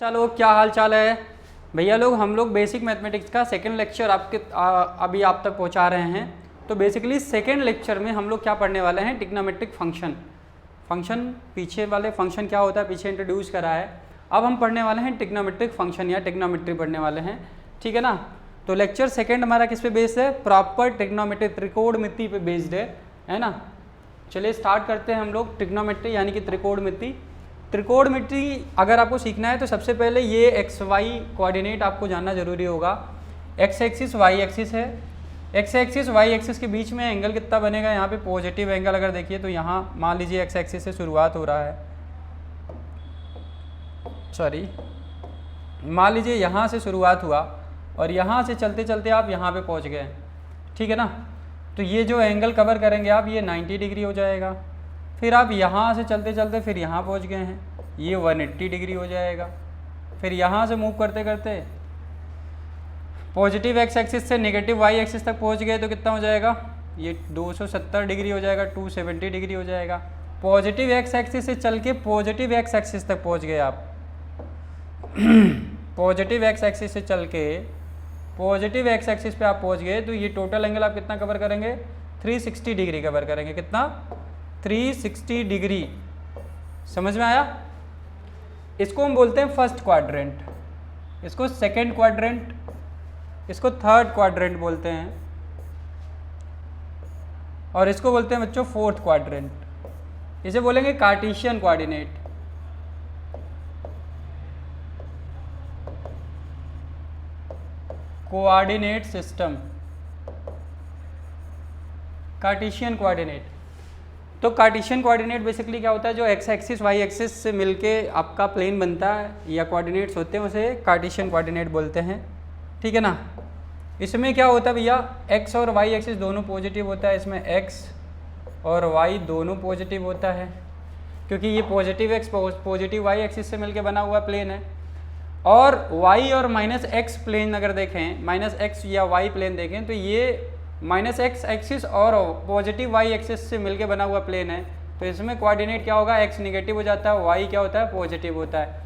चलो क्या हाल चाल है भैया लोग। हम लोग बेसिक मैथमेटिक्स का सेकंड लेक्चर अभी आप तक पहुंचा रहे हैं। तो बेसिकली सेकंड लेक्चर में हम लोग क्या पढ़ने वाले हैं, ट्रिग्नोमेट्रिक फंक्शन पीछे वाले फंक्शन क्या होता है पीछे इंट्रोड्यूस करा है। अब हम पढ़ने वाले हैं ट्रिग्नोमेट्रिक फंक्शन या ट्रिग्नोमेट्री पढ़ने वाले हैं, ठीक है ना। तो लेक्चर सेकेंड हमारा किस पे बेस्ड है, प्रॉपर ट्रिग्नोमेट्री त्रिकोणमिति पे बेस्ड है ना। चलिए स्टार्ट करते हैं हम लोग ट्रिग्नोमेट्री यानी कि त्रिकोणमिति। त्रिकोणमिति अगर आपको सीखना है तो सबसे पहले ये एक्स वाई कोऑर्डिनेट आपको जानना जरूरी होगा। एक्स एक्सिस वाई एक्सिस है, एक्स एक्सिस वाई एक्सिस के बीच में एंगल कितना बनेगा, यहाँ पे पॉजिटिव एंगल अगर देखिए तो यहाँ मान लीजिए एक्स एक्सिस से शुरुआत हो रहा है, सॉरी मान लीजिए यहाँ से शुरुआत हुआ और यहाँ से चलते चलते आप यहाँ पे पहुँच गए, ठीक है ना। तो ये जो एंगल कवर करेंगे आप ये 90 डिग्री हो जाएगा। फिर आप यहाँ से चलते चलते फिर यहाँ पहुँच गए हैं, ये 180 डिग्री हो जाएगा। फिर यहाँ से मूव करते करते पॉजिटिव एक्स एक्सिस से नेगेटिव वाई एक्सिस तक पहुँच गए तो कितना हो जाएगा, ये 270 डिग्री हो जाएगा, 270 डिग्री हो जाएगा। पॉजिटिव एक्स एक्सिस से चल के पॉजिटिव एक्स एक्सिस तक पहुँच गए आप पॉजिटिव एक्स एक्सिस से चल के पॉजिटिव एक्स एक्सिस पे आप पहुँच गए तो ये टोटल एंगल आप कितना कवर करेंगे, 360 डिग्री कवर करेंगे। कितना, 360 डिग्री। समझ में आया। इसको हम बोलते हैं फर्स्ट क्वाड्रेंट, इसको सेकंड क्वाड्रेंट, इसको थर्ड क्वाड्रेंट बोलते हैं और इसको बोलते हैं बच्चों फोर्थ क्वाड्रेंट। इसे बोलेंगे Cartesian coordinate. Coordinate system, Cartesian coordinate. तो कार्टेशियन कोऑर्डिनेट बेसिकली क्या होता है, जो एक्स एक्सिस वाई एक्सिस से मिलके आपका प्लेन बनता है या कोऑर्डिनेट्स होते हैं उसे कार्टेशियन कोऑर्डिनेट बोलते हैं, ठीक है ना। इसमें क्या होता है भैया, एक्स और वाई एक्सिस दोनों पॉजिटिव होता है, इसमें एक्स और वाई दोनों पॉजिटिव होता है क्योंकि ये positive X positive Y axis से मिलके बना हुआ प्लेन है। और वाई और माइनस एक्स प्लेन अगर देखें, माइनस एक्स या वाई प्लेन देखें तो ये माइनस एक्स एक्सिस और पॉजिटिव वाई एक्सिस से मिलके बना हुआ प्लेन है। तो इसमें कोऑर्डिनेट क्या होगा, एक्स निगेटिव हो जाता है, वाई क्या होता है, पॉजिटिव होता है।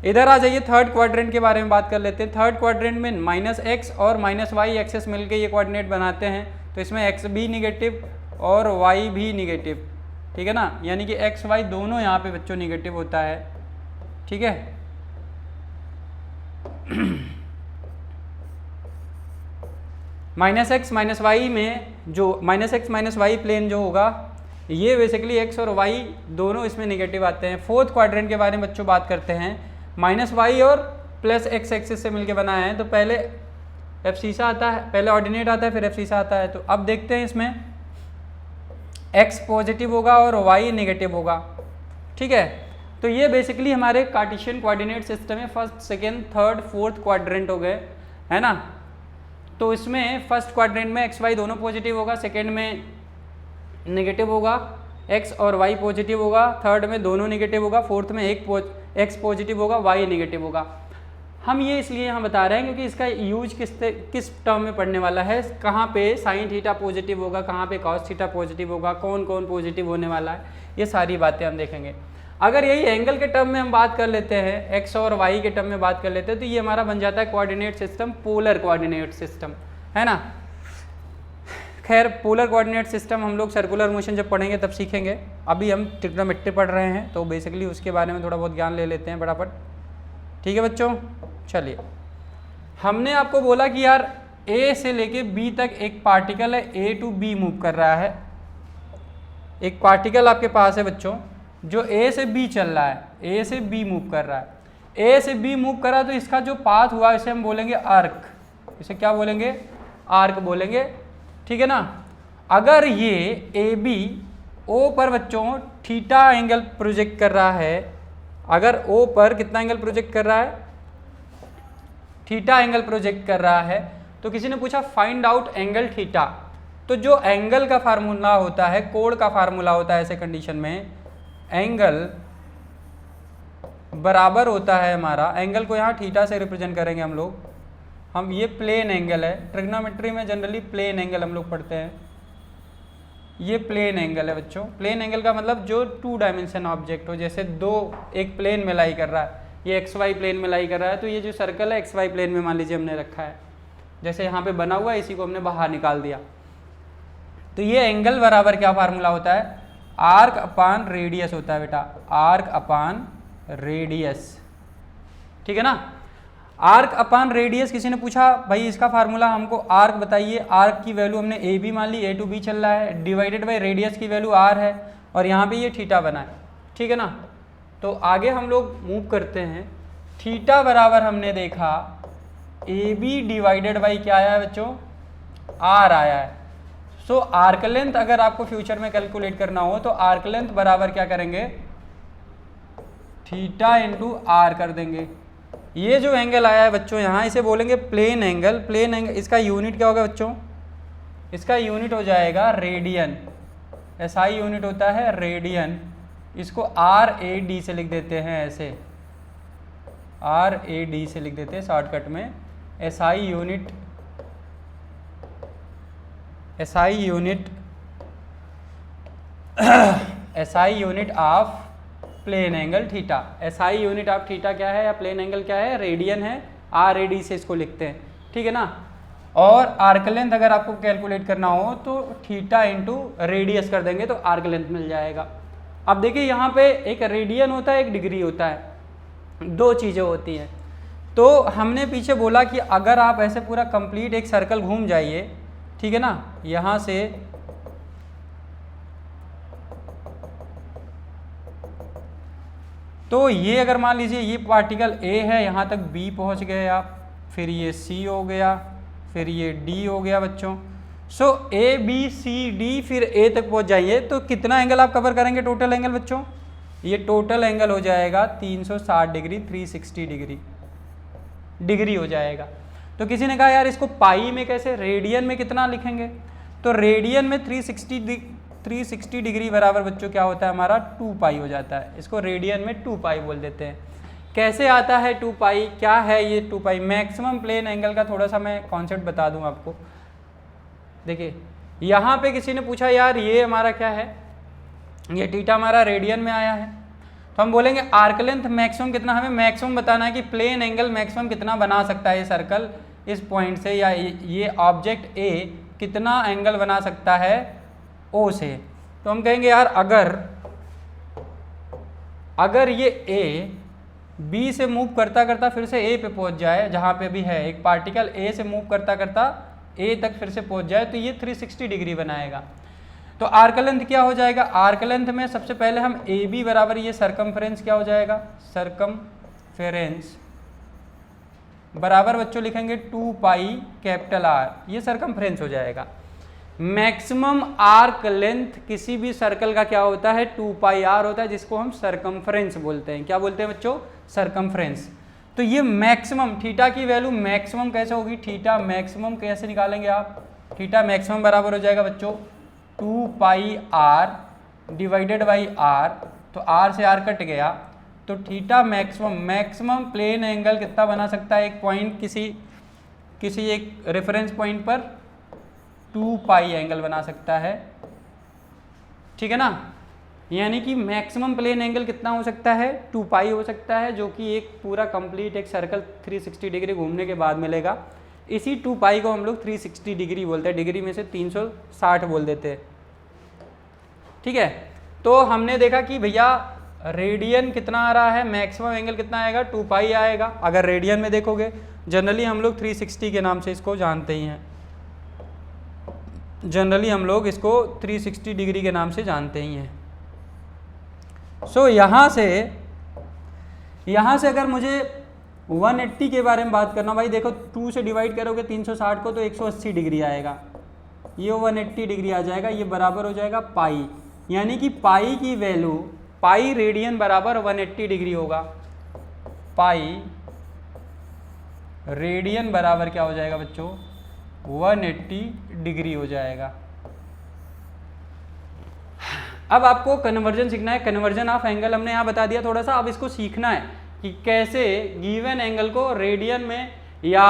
इधर आ जाइए थर्ड क्वाड्रेंट के बारे में बात कर लेते हैं। थर्ड क्वाड्रेंट में माइनस एक्स और माइनस वाई एक्सिस मिलके ये कोऑर्डिनेट बनाते हैं। तो इसमें एक्स भी निगेटिव और वाई भी निगेटिव, ठीक है ना। यानी कि एक्स वाई दोनों यहाँ पे बच्चों निगेटिव होता है, ठीक है। माइनस एक्स माइनस वाई में जो minus X minus Y plane जो होगा ये बेसिकली एक्स और वाई दोनों इसमें निगेटिव आते हैं। फोर्थ क्वाड्रेंट के बारे में बच्चों बात करते हैं। माइनस वाई और प्लस एक्स एक्सिस से मिलके बनाए हैं। तो पहले एब्सिसा आता है, पहले ऑर्डिनेट आता है, फिर एब्सिसा आता है। तो अब देखते हैं इसमें एक्स पॉजिटिव होगा और वाई निगेटिव होगा, ठीक है। तो ये बेसिकली हमारे कार्टेशियन कोऑर्डिनेट सिस्टम में first second third fourth quadrant हो गए, है ना। तो इसमें फर्स्ट क्वाड्रेंट में एक्स वाई दोनों पॉजिटिव होगा, सेकेंड में नेगेटिव होगा, एक्स और वाई पॉजिटिव होगा, थर्ड में दोनों नेगेटिव होगा, फोर्थ में एक्स पॉजिटिव होगा, वाई नेगेटिव होगा। हम ये इसलिए यहाँ बता रहे हैं क्योंकि इसका यूज किस टर्म में पढ़ने वाला है, कहाँ पे साइन थीटा पॉजिटिव होगा, कहाँ पे कॉस थीटा पॉजिटिव होगा, कौन कौन पॉजिटिव होने वाला है, ये सारी बातें हम देखेंगे। अगर यही एंगल के टर्म में हम बात कर लेते हैं, एक्स और वाई के टर्म में बात कर लेते हैं, तो ये हमारा बन जाता है coordinate system, polar coordinate system, है ना। खैर पोलर कोऑर्डिनेट सिस्टम हम लोग सर्कुलर मोशन जब पढ़ेंगे तब सीखेंगे। अभी हम ट्रिग्नोमेट्री पढ़ रहे हैं तो बेसिकली उसके बारे में थोड़ा बहुत ज्ञान ले लेते हैं फटाफट, ठीक है बच्चों। चलिए, हमने आपको बोला कि यार ए से लेके बी तक एक पार्टिकल है, ए टू बी मूव कर रहा है। एक पार्टिकल आपके पास है बच्चों जो ए से बी चल रहा है, ए से बी मूव कर रहा है। ए से बी मूव कर रहा है तो इसका जो पाथ हुआ इसे हम बोलेंगे आर्क। इसे क्या बोलेंगे, आर्क बोलेंगे, ठीक है ना। अगर ये ए बी ओ पर बच्चों थीटा एंगल प्रोजेक्ट कर रहा है, अगर ओ पर कितना एंगल प्रोजेक्ट कर रहा है, थीटा एंगल प्रोजेक्ट कर रहा है, तो किसी ने पूछा फाइंड आउट एंगल थीटा। तो जो एंगल का फार्मूला होता है, कोण का फार्मूला होता है ऐसे कंडीशन में, एंगल बराबर होता है हमारा, एंगल को यहाँ थीटा से रिप्रेजेंट करेंगे हम लोग। हम ये प्लेन एंगल है, ट्रिग्नोमेट्री में जनरली प्लेन एंगल हम लोग पढ़ते हैं। ये प्लेन एंगल है बच्चों। प्लेन एंगल का मतलब जो 2 डायमेंशन ऑब्जेक्ट हो, जैसे एक प्लेन में लाई कर रहा है, ये एक्स वाई प्लेन में लाई कर रहा है, तो ये जो सर्कल है एक्स वाई प्लेन में मान लीजिए हमने रखा है, जैसे यहाँ पे बना हुआ है, इसी को हमने बाहर निकाल दिया। तो ये एंगल बराबर क्या फार्मूला होता है, आर्क अपान रेडियस होता है बेटा, आर्क अपान रेडियस, ठीक है ना। आर्क अपान रेडियस, किसी ने पूछा भाई इसका फार्मूला हमको आर्क बताइए, आर्क की वैल्यू हमने ए बी मान ली, ए टू बी चल रहा है, डिवाइडेड बाई रेडियस की वैल्यू आर है, और यहाँ पे ये थीटा बना है, ठीक है ना। तो आगे हम लोग मूव करते हैं, थीटा बराबर हमने देखा ए बी डिवाइडेड बाई क्या आया है बच्चों, आर आया है। सो आर्क लेंथ अगर आपको फ्यूचर में कैलकुलेट करना हो तो आर्क लेंथ बराबर क्या करेंगे, थीटा इंटू आर कर देंगे। ये जो एंगल आया है बच्चों यहाँ, इसे बोलेंगे प्लेन एंगल। प्लेन एंगल, इसका यूनिट क्या होगा बच्चों, इसका यूनिट हो जाएगा रेडियन, एसआई यूनिट होता है रेडियन। इसको आर ए डी से लिख देते हैं, ऐसे आर ए डी से लिख देते हैं शॉर्टकट में। SI unit, SI unit SI unit of plane angle theta. SI unit of theta क्या है या प्लेन एंगल क्या है, रेडियन है, आर ए डी से इसको लिखते हैं, ठीक है ना। और आर्क लेंथ अगर आपको कैलकुलेट करना हो तो थीटा इंटू रेडियस कर देंगे तो आर्क लेंथ मिल जाएगा। अब देखिए यहाँ पे एक रेडियन होता है, एक डिग्री होता है, दो चीज़ें होती हैं। तो हमने पीछे बोला कि अगर आप ऐसे पूरा कंप्लीट एक सर्कल घूम जाइए, ठीक है ना, यहाँ से तो ये अगर मान लीजिए ये पार्टिकल ए है, यहाँ तक बी पहुँच गए आप, फिर ये सी हो गया, फिर ये डी हो गया बच्चों। सो ए बी सी डी फिर ए तक पहुँच जाइए तो कितना एंगल आप कवर करेंगे टोटल एंगल बच्चों, ये टोटल एंगल हो जाएगा 360 डिग्री, 360 डिग्री हो जाएगा। तो किसी ने कहा यार इसको पाई में कैसे, रेडियन में कितना लिखेंगे, तो रेडियन में 360 डिग्री बराबर बच्चों क्या होता है हमारा 2 पाई हो जाता है। इसको रेडियन में 2 पाई बोल देते हैं। कैसे आता है 2 पाई, क्या है ये 2 पाई, मैक्सिमम प्लेन एंगल का थोड़ा सा मैं कॉन्सेप्ट बता दूं आपको। देखिए यहाँ पे किसी ने पूछा यार ये हमारा क्या है, ये थीटा हमारा रेडियन में आया है, तो हम बोलेंगे आर्क लेंथ मैक्सिमम कितना, हमें मैक्सिमम बताना है कि प्लेन एंगल मैक्सिमम कितना बना सकता है ये सर्कल इस पॉइंट से, या ये ऑब्जेक्ट ए कितना एंगल बना सकता है ओ से। तो हम कहेंगे यार अगर ये ए बी से मूव करता करता फिर से ए पे पहुंच जाए, जहाँ पे भी है एक पार्टिकल ए से मूव करता करता ए तक फिर से पहुंच जाए, तो ये 360 डिग्री बनाएगा। तो आर्क लेंथ क्या हो जाएगा, आर्क लेंथ में सबसे पहले हम ए बी बराबर ये सरकमफ्रेंस क्या हो जाएगा, सरकमफेरेंस बराबर बच्चों लिखेंगे 2 पाई कैपिटल आर, ये सरकमफ्रेंस हो जाएगा। मैक्सिमम आर्क लेंथ किसी भी सर्कल का क्या होता है 2 पाई आर होता है, जिसको हम सरकमफ्रेंस बोलते हैं। क्या बोलते हैं बच्चों, सरकमफ्रेंस। तो ये मैक्सिमम थीटा की वैल्यू मैक्सिमम कैसे होगी, थीटा मैक्सिमम कैसे निकालेंगे आप, थीटा मैक्सिमम बराबर हो जाएगा बच्चों 2 पाई आर डिवाइडेड बाई आर, तो आर से आर कट गया, तो थीटा मैक्सिमम प्लेन एंगल कितना बना सकता है, एक पॉइंट किसी एक रेफरेंस पॉइंट पर 2 पाई एंगल बना सकता है, ठीक है ना। यानी कि मैक्सिमम प्लेन एंगल कितना हो सकता है 2 पाई हो सकता है, जो कि एक पूरा कंप्लीट एक सर्कल 360 डिग्री घूमने के बाद मिलेगा। इसी 2 पाई को हम लोग 360 डिग्री बोलते हैं, डिग्री में से 360 बोल देते हैं, ठीक है। तो हमने देखा कि भैया रेडियन कितना आ रहा है, मैक्सिमम एंगल कितना आएगा 2 पाई आएगा। अगर रेडियन में देखोगे, जनरली हम लोग 360 के नाम से इसको जानते ही हैं, जनरली हम लोग इसको 360 डिग्री के नाम से जानते ही हैं। सो यहाँ से अगर मुझे 180 के बारे में बात करना, भाई देखो 2 से डिवाइड करोगे 360 को तो 180 डिग्री आएगा, ये 180 डिग्री आ जाएगा, ये बराबर हो जाएगा पाई। यानी कि पाई की वैल्यू, पाई रेडियन बराबर 180 डिग्री होगा, पाई रेडियन बराबर क्या हो जाएगा बच्चों 180 डिग्री हो जाएगा। अब आपको कन्वर्जन सीखना है, कन्वर्जन ऑफ एंगल हमने यहाँ बता दिया थोड़ा सा। अब इसको सीखना है कि कैसे गिवन एंगल को रेडियन में या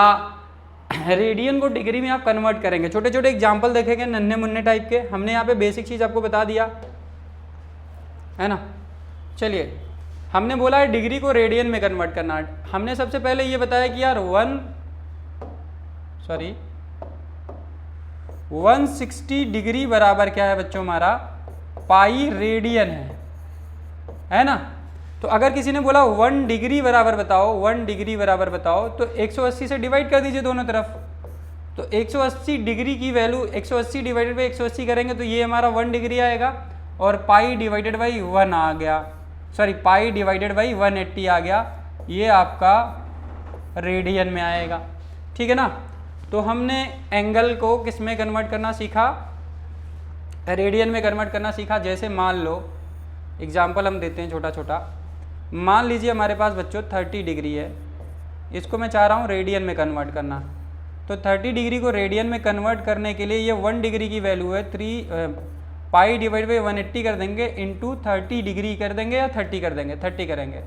रेडियन को डिग्री में आप कन्वर्ट करेंगे। छोटे छोटे एग्जांपल देखेंगे नन्हे मुन्ने टाइप के, हमने यहाँ पे बेसिक चीज़ आपको बता दिया है ना। चलिए हमने बोला है डिग्री को रेडियन में कन्वर्ट करना। हमने सबसे पहले ये बताया कि यार 160 डिग्री बराबर क्या है बच्चों, हमारा पाई रेडियन है ना। तो अगर किसी ने बोला 1 डिग्री बराबर बताओ, 1 डिग्री बराबर बताओ, तो 180 से डिवाइड कर दीजिए दोनों तरफ। तो 180 डिग्री की वैल्यू 180 डिवाइडेड बाई 180 करेंगे तो ये हमारा 1 डिग्री आएगा, और पाई डिवाइडेड बाई 1 आ गया, सॉरी पाई डिवाइडेड बाई 180 आ गया, ये आपका रेडियन में आएगा। ठीक है ना। तो हमने एंगल को किस में कन्वर्ट करना सीखा, रेडियन में कन्वर्ट करना सीखा। जैसे मान लो एग्जाम्पल हम देते हैं छोटा छोटा। मान लीजिए हमारे पास बच्चों 30 डिग्री है, इसको मैं चाह रहा हूँ रेडियन में कन्वर्ट करना। तो 30 डिग्री को रेडियन में कन्वर्ट करने के लिए ये 1 डिग्री की वैल्यू है 3 पाई डिवाइड बाई 180 कर देंगे, इंटू 30 डिग्री कर देंगे या 30 कर देंगे, 30 करेंगे।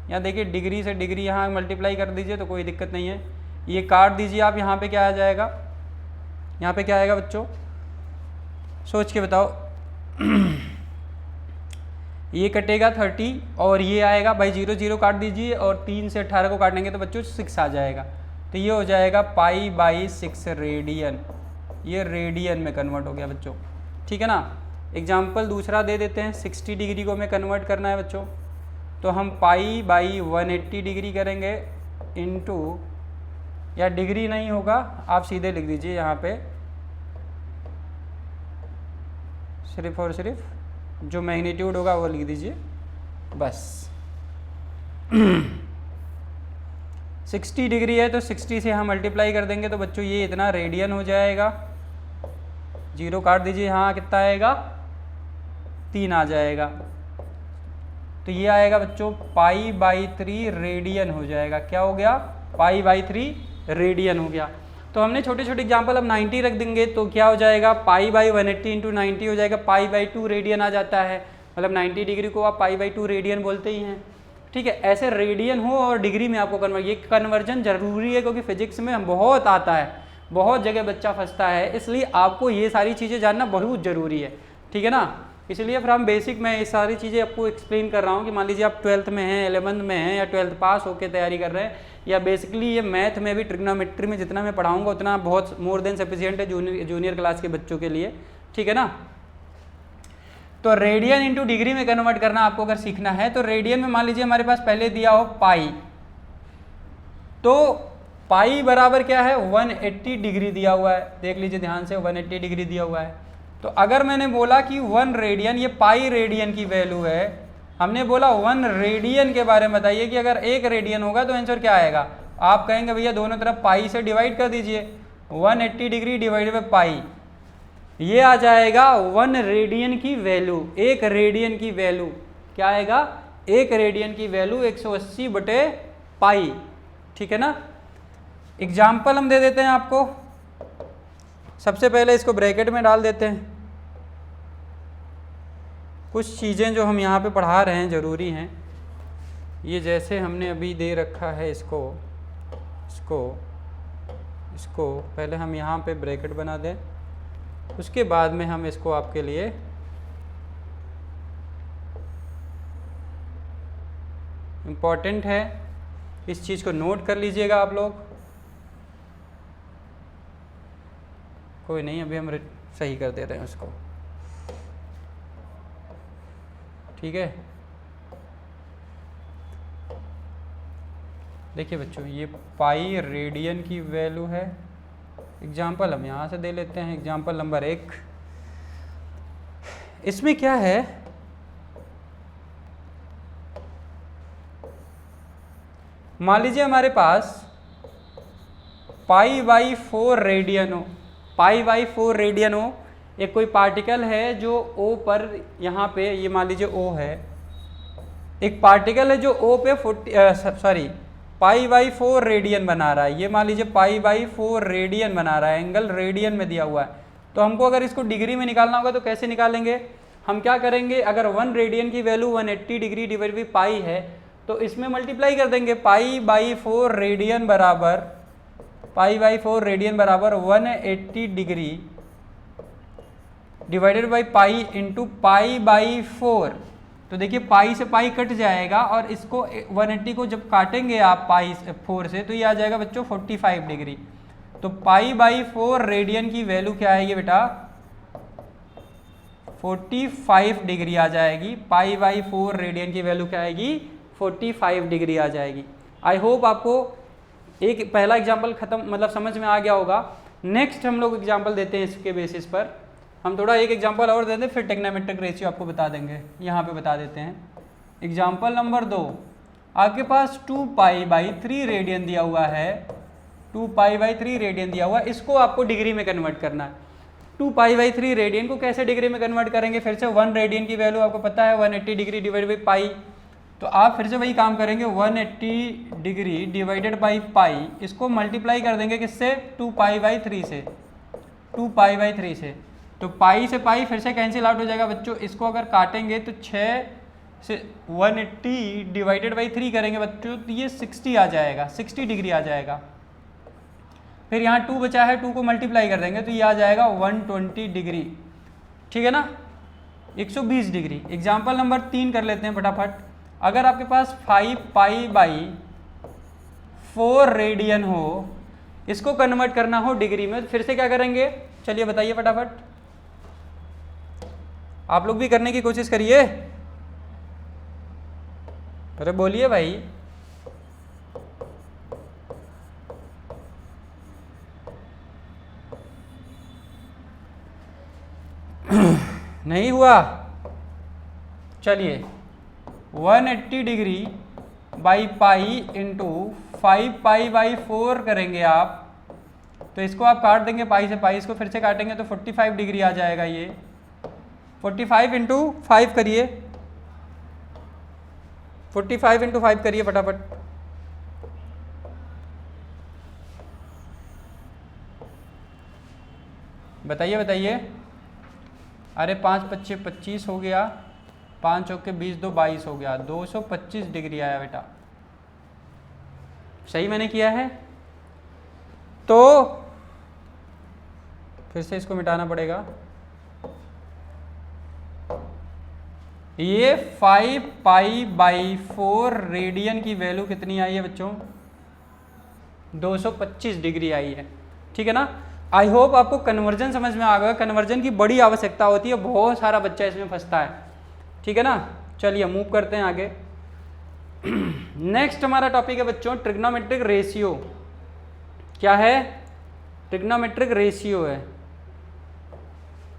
यहाँ देखिए डिग्री से डिग्री यहाँ मल्टीप्लाई कर दीजिए तो कोई दिक्कत नहीं है। ये काट दीजिए आप, यहाँ पे क्या आ जाएगा, यहाँ पे क्या आएगा बच्चों, सोच के बताओ। ये कटेगा 30 और ये आएगा भाई 0 0 काट दीजिए, और 3 से 18 को काटेंगे तो बच्चों 6 आ जाएगा। तो ये हो जाएगा पाई बाई 6 रेडियन, ये रेडियन में कन्वर्ट हो गया बच्चों। ठीक है ना। एग्जाम्पल दूसरा दे देते हैं। 60 डिग्री को हमें कन्वर्ट करना है बच्चों, तो हम पाई बाई 180 डिग्री करेंगे, इनटू, या डिग्री नहीं होगा आप सीधे लिख दीजिए यहाँ पे, सिर्फ और सिर्फ जो मैग्नीट्यूड होगा वो लिख दीजिए बस। 60 डिग्री है तो 60 से हम मल्टीप्लाई कर देंगे तो बच्चों ये इतना रेडियन हो जाएगा। 0 काट दीजिए, यहाँ कितना आएगा, 3 आ जाएगा। तो ये आएगा बच्चों पाई बाई 3 रेडियन हो जाएगा। क्या हो गया, पाई बाई 3 रेडियन हो गया। तो हमने छोटे छोटे एग्जाम्पल अब 90 रख देंगे तो क्या हो जाएगा, पाई बाई 180 इंटू 90 हो जाएगा, पाई बाई 2 रेडियन आ जाता है। मतलब 90 डिग्री को आप पाई बाई 2 रेडियन बोलते ही हैं। ठीक है, ऐसे रेडियन हो और डिग्री में आपको कन्वर्ट, ये कन्वर्जन जरूरी है क्योंकि फिजिक्स में बहुत आता है, बहुत जगह बच्चा फंसता है, इसलिए आपको ये सारी चीज़ें जानना बहुत ज़रूरी है। ठीक है ना। इसलिए फिर हम बेसिक में ये सारी चीज़ें आपको एक्सप्लेन कर रहा हूँ कि मान लीजिए आप 12th में हैं, 11th में हैं, या 12th पास होकर तैयारी कर रहे हैं, या बेसिकली ये मैथ में भी ट्रिग्नोमेट्री में जितना मैं पढ़ाऊँगा उतना बहुत मोर देन सफिशिएंट है जूनियर क्लास के बच्चों के लिए। ठीक है ना। तो रेडियन इंटू डिग्री में कन्वर्ट करना आपको अगर सीखना है तो रेडियन में मान लीजिए हमारे पास पहले दिया हो पाई, तो पाई बराबर क्या है, 180 डिग्री दिया हुआ है। देख लीजिए ध्यान से, 180 डिग्री दिया हुआ है। तो अगर मैंने बोला कि 1 रेडियन, ये पाई रेडियन की वैल्यू है, हमने बोला 1 रेडियन के बारे में बताइए कि अगर 1 रेडियन होगा तो आंसर क्या आएगा। आप कहेंगे भैया दोनों तरफ पाई से डिवाइड कर दीजिए, 180 डिग्री डिवाइडेड बाई पाई, ये आ जाएगा 1 रेडियन की वैल्यू। 1 रेडियन की वैल्यू क्या आएगा, 1 रेडियन की वैल्यू 180 बटे पाई। ठीक है ना। एग्जाम्पल हम दे देते हैं आपको। सबसे पहले इसको ब्रैकेट में डाल देते हैं। कुछ चीज़ें जो हम यहाँ पे पढ़ा रहे हैं ज़रूरी हैं। ये जैसे हमने अभी दे रखा है इसको पहले हम यहाँ पे ब्रैकेट बना दें, उसके बाद में हम इसको आपके लिए इम्पॉर्टेंट है, इस चीज़ को नोट कर लीजिएगा आप लोग। कोई नहीं, अभी हम सही कर दे रहे हैं उसको। ठीक है। देखिए बच्चों, ये पाई रेडियन की वैल्यू है। एग्जाम्पल हम यहाँ से दे लेते हैं। एग्जाम्पल नंबर 1, इसमें क्या है, मान लीजिए हमारे पास पाई बाई 4 रेडियन हो, पाई बाई 4 रेडियन हो। एक कोई पार्टिकल है जो O पर, यहाँ पे ये मान लीजिए O है, एक पार्टिकल है जो O पे पाई बाई 4 रेडियन बना रहा है। ये मान लीजिए पाई बाई 4 रेडियन बना रहा है, एंगल रेडियन में दिया हुआ है। तो हमको अगर इसको डिग्री में निकालना होगा तो कैसे निकालेंगे, हम क्या करेंगे, अगर 1 रेडियन की value 180 degree divide by pi है तो इसमें मल्टीप्लाई कर देंगे। पाई बाई 4 रेडियन बराबर 180 degree divided by pi into pi by 4 तो देखिए पाई से पाई कट जाएगा और इसको 180 को जब काटेंगे आप पाई 4 से तो ये आ जाएगा बच्चों 45 डिग्री। तो पाई बाई 4 रेडियन की वैल्यू क्या आएगी बेटा 45 डिग्री आ जाएगी। पाई बाई 4 रेडियन की वैल्यू क्या आएगी 45 डिग्री आ जाएगी। आई होप आपको एक पहला एग्जाम्पल खत्म मतलब समझ में आ गया होगा। नेक्स्ट हम लोग एग्जाम्पल देते हैं इसके बेसिस पर, हम थोड़ा एक एग्जाम्पल और देते हैं फिर टेक्नोमेट्रिक रेशियो आपको बता देंगे। यहाँ पे बता देते हैं एग्जाम्पल नंबर 2। आपके पास 2 पाई बाई 3 रेडियन दिया हुआ है, 2 पाई बाई 3 रेडियन दिया हुआ है, इसको आपको डिग्री में कन्वर्ट करना है। 2 पाई बाई 3 रेडियन को कैसे डिग्री में कन्वर्ट करेंगे, फिर से 1 रेडियन की वैल्यू आपको पता है 180 डिग्री डिवाइड बाई पाई, तो आप फिर से वही काम करेंगे 180 डिग्री डिवाइडेड बाई पाई, इसको मल्टीप्लाई कर देंगे किससे 2 पाई बाई 3 से, 2 पाई बाई 3 से। तो पाई से पाई फिर से कैंसिल आउट हो जाएगा बच्चों, इसको अगर काटेंगे तो 6 से 180 डिवाइडेड बाई 3 करेंगे बच्चों तो ये 60 आ जाएगा, 60 डिग्री आ जाएगा। फिर यहाँ 2 बचा है, 2 को मल्टीप्लाई कर देंगे तो ये आ जाएगा 120 डिग्री, ठीक है ना, 120 डिग्री। एग्जाम्पल नंबर 3 कर लेते हैं फटाफट। अगर आपके पास 5 पाई बाई 4 रेडियन हो, इसको कन्वर्ट करना हो डिग्री में तो फिर से क्या करेंगे, चलिए बताइए फटाफट, आप लोग भी करने की कोशिश करिए, अरे बोलिए भाई। नहीं हुआ, चलिए 180 degree by pi into 5 pi by 4 करेंगे आप, तो इसको आप काट देंगे पाई से पाई, इसको फिर से काटेंगे तो 45 डिग्री आ जाएगा। ये 45 इंटू 5 करिए, 45 इंटू 5 करिए फटाफट। बताइए बताइए, अरे 5 पच्चे 25 हो गया, 5 चौके 20 2 22 हो गया, 225 डिग्री आया बेटा, सही मैंने किया है। तो फिर से इसको मिटाना पड़ेगा, ये 5 पाई बाई 4 रेडियन की वैल्यू कितनी आई है बच्चों 225 डिग्री आई है, ठीक है ना। आई होप आपको कन्वर्जन समझ में आ गया। कन्वर्जन की बड़ी आवश्यकता होती है, बहुत सारा बच्चा इसमें फंसता है, ठीक है ना। चलिए मूव करते हैं आगे। नेक्स्ट हमारा टॉपिक है बच्चों ट्रिग्नोमेट्रिक रेशियो। क्या है, ट्रिग्नोमेट्रिक रेशियो है,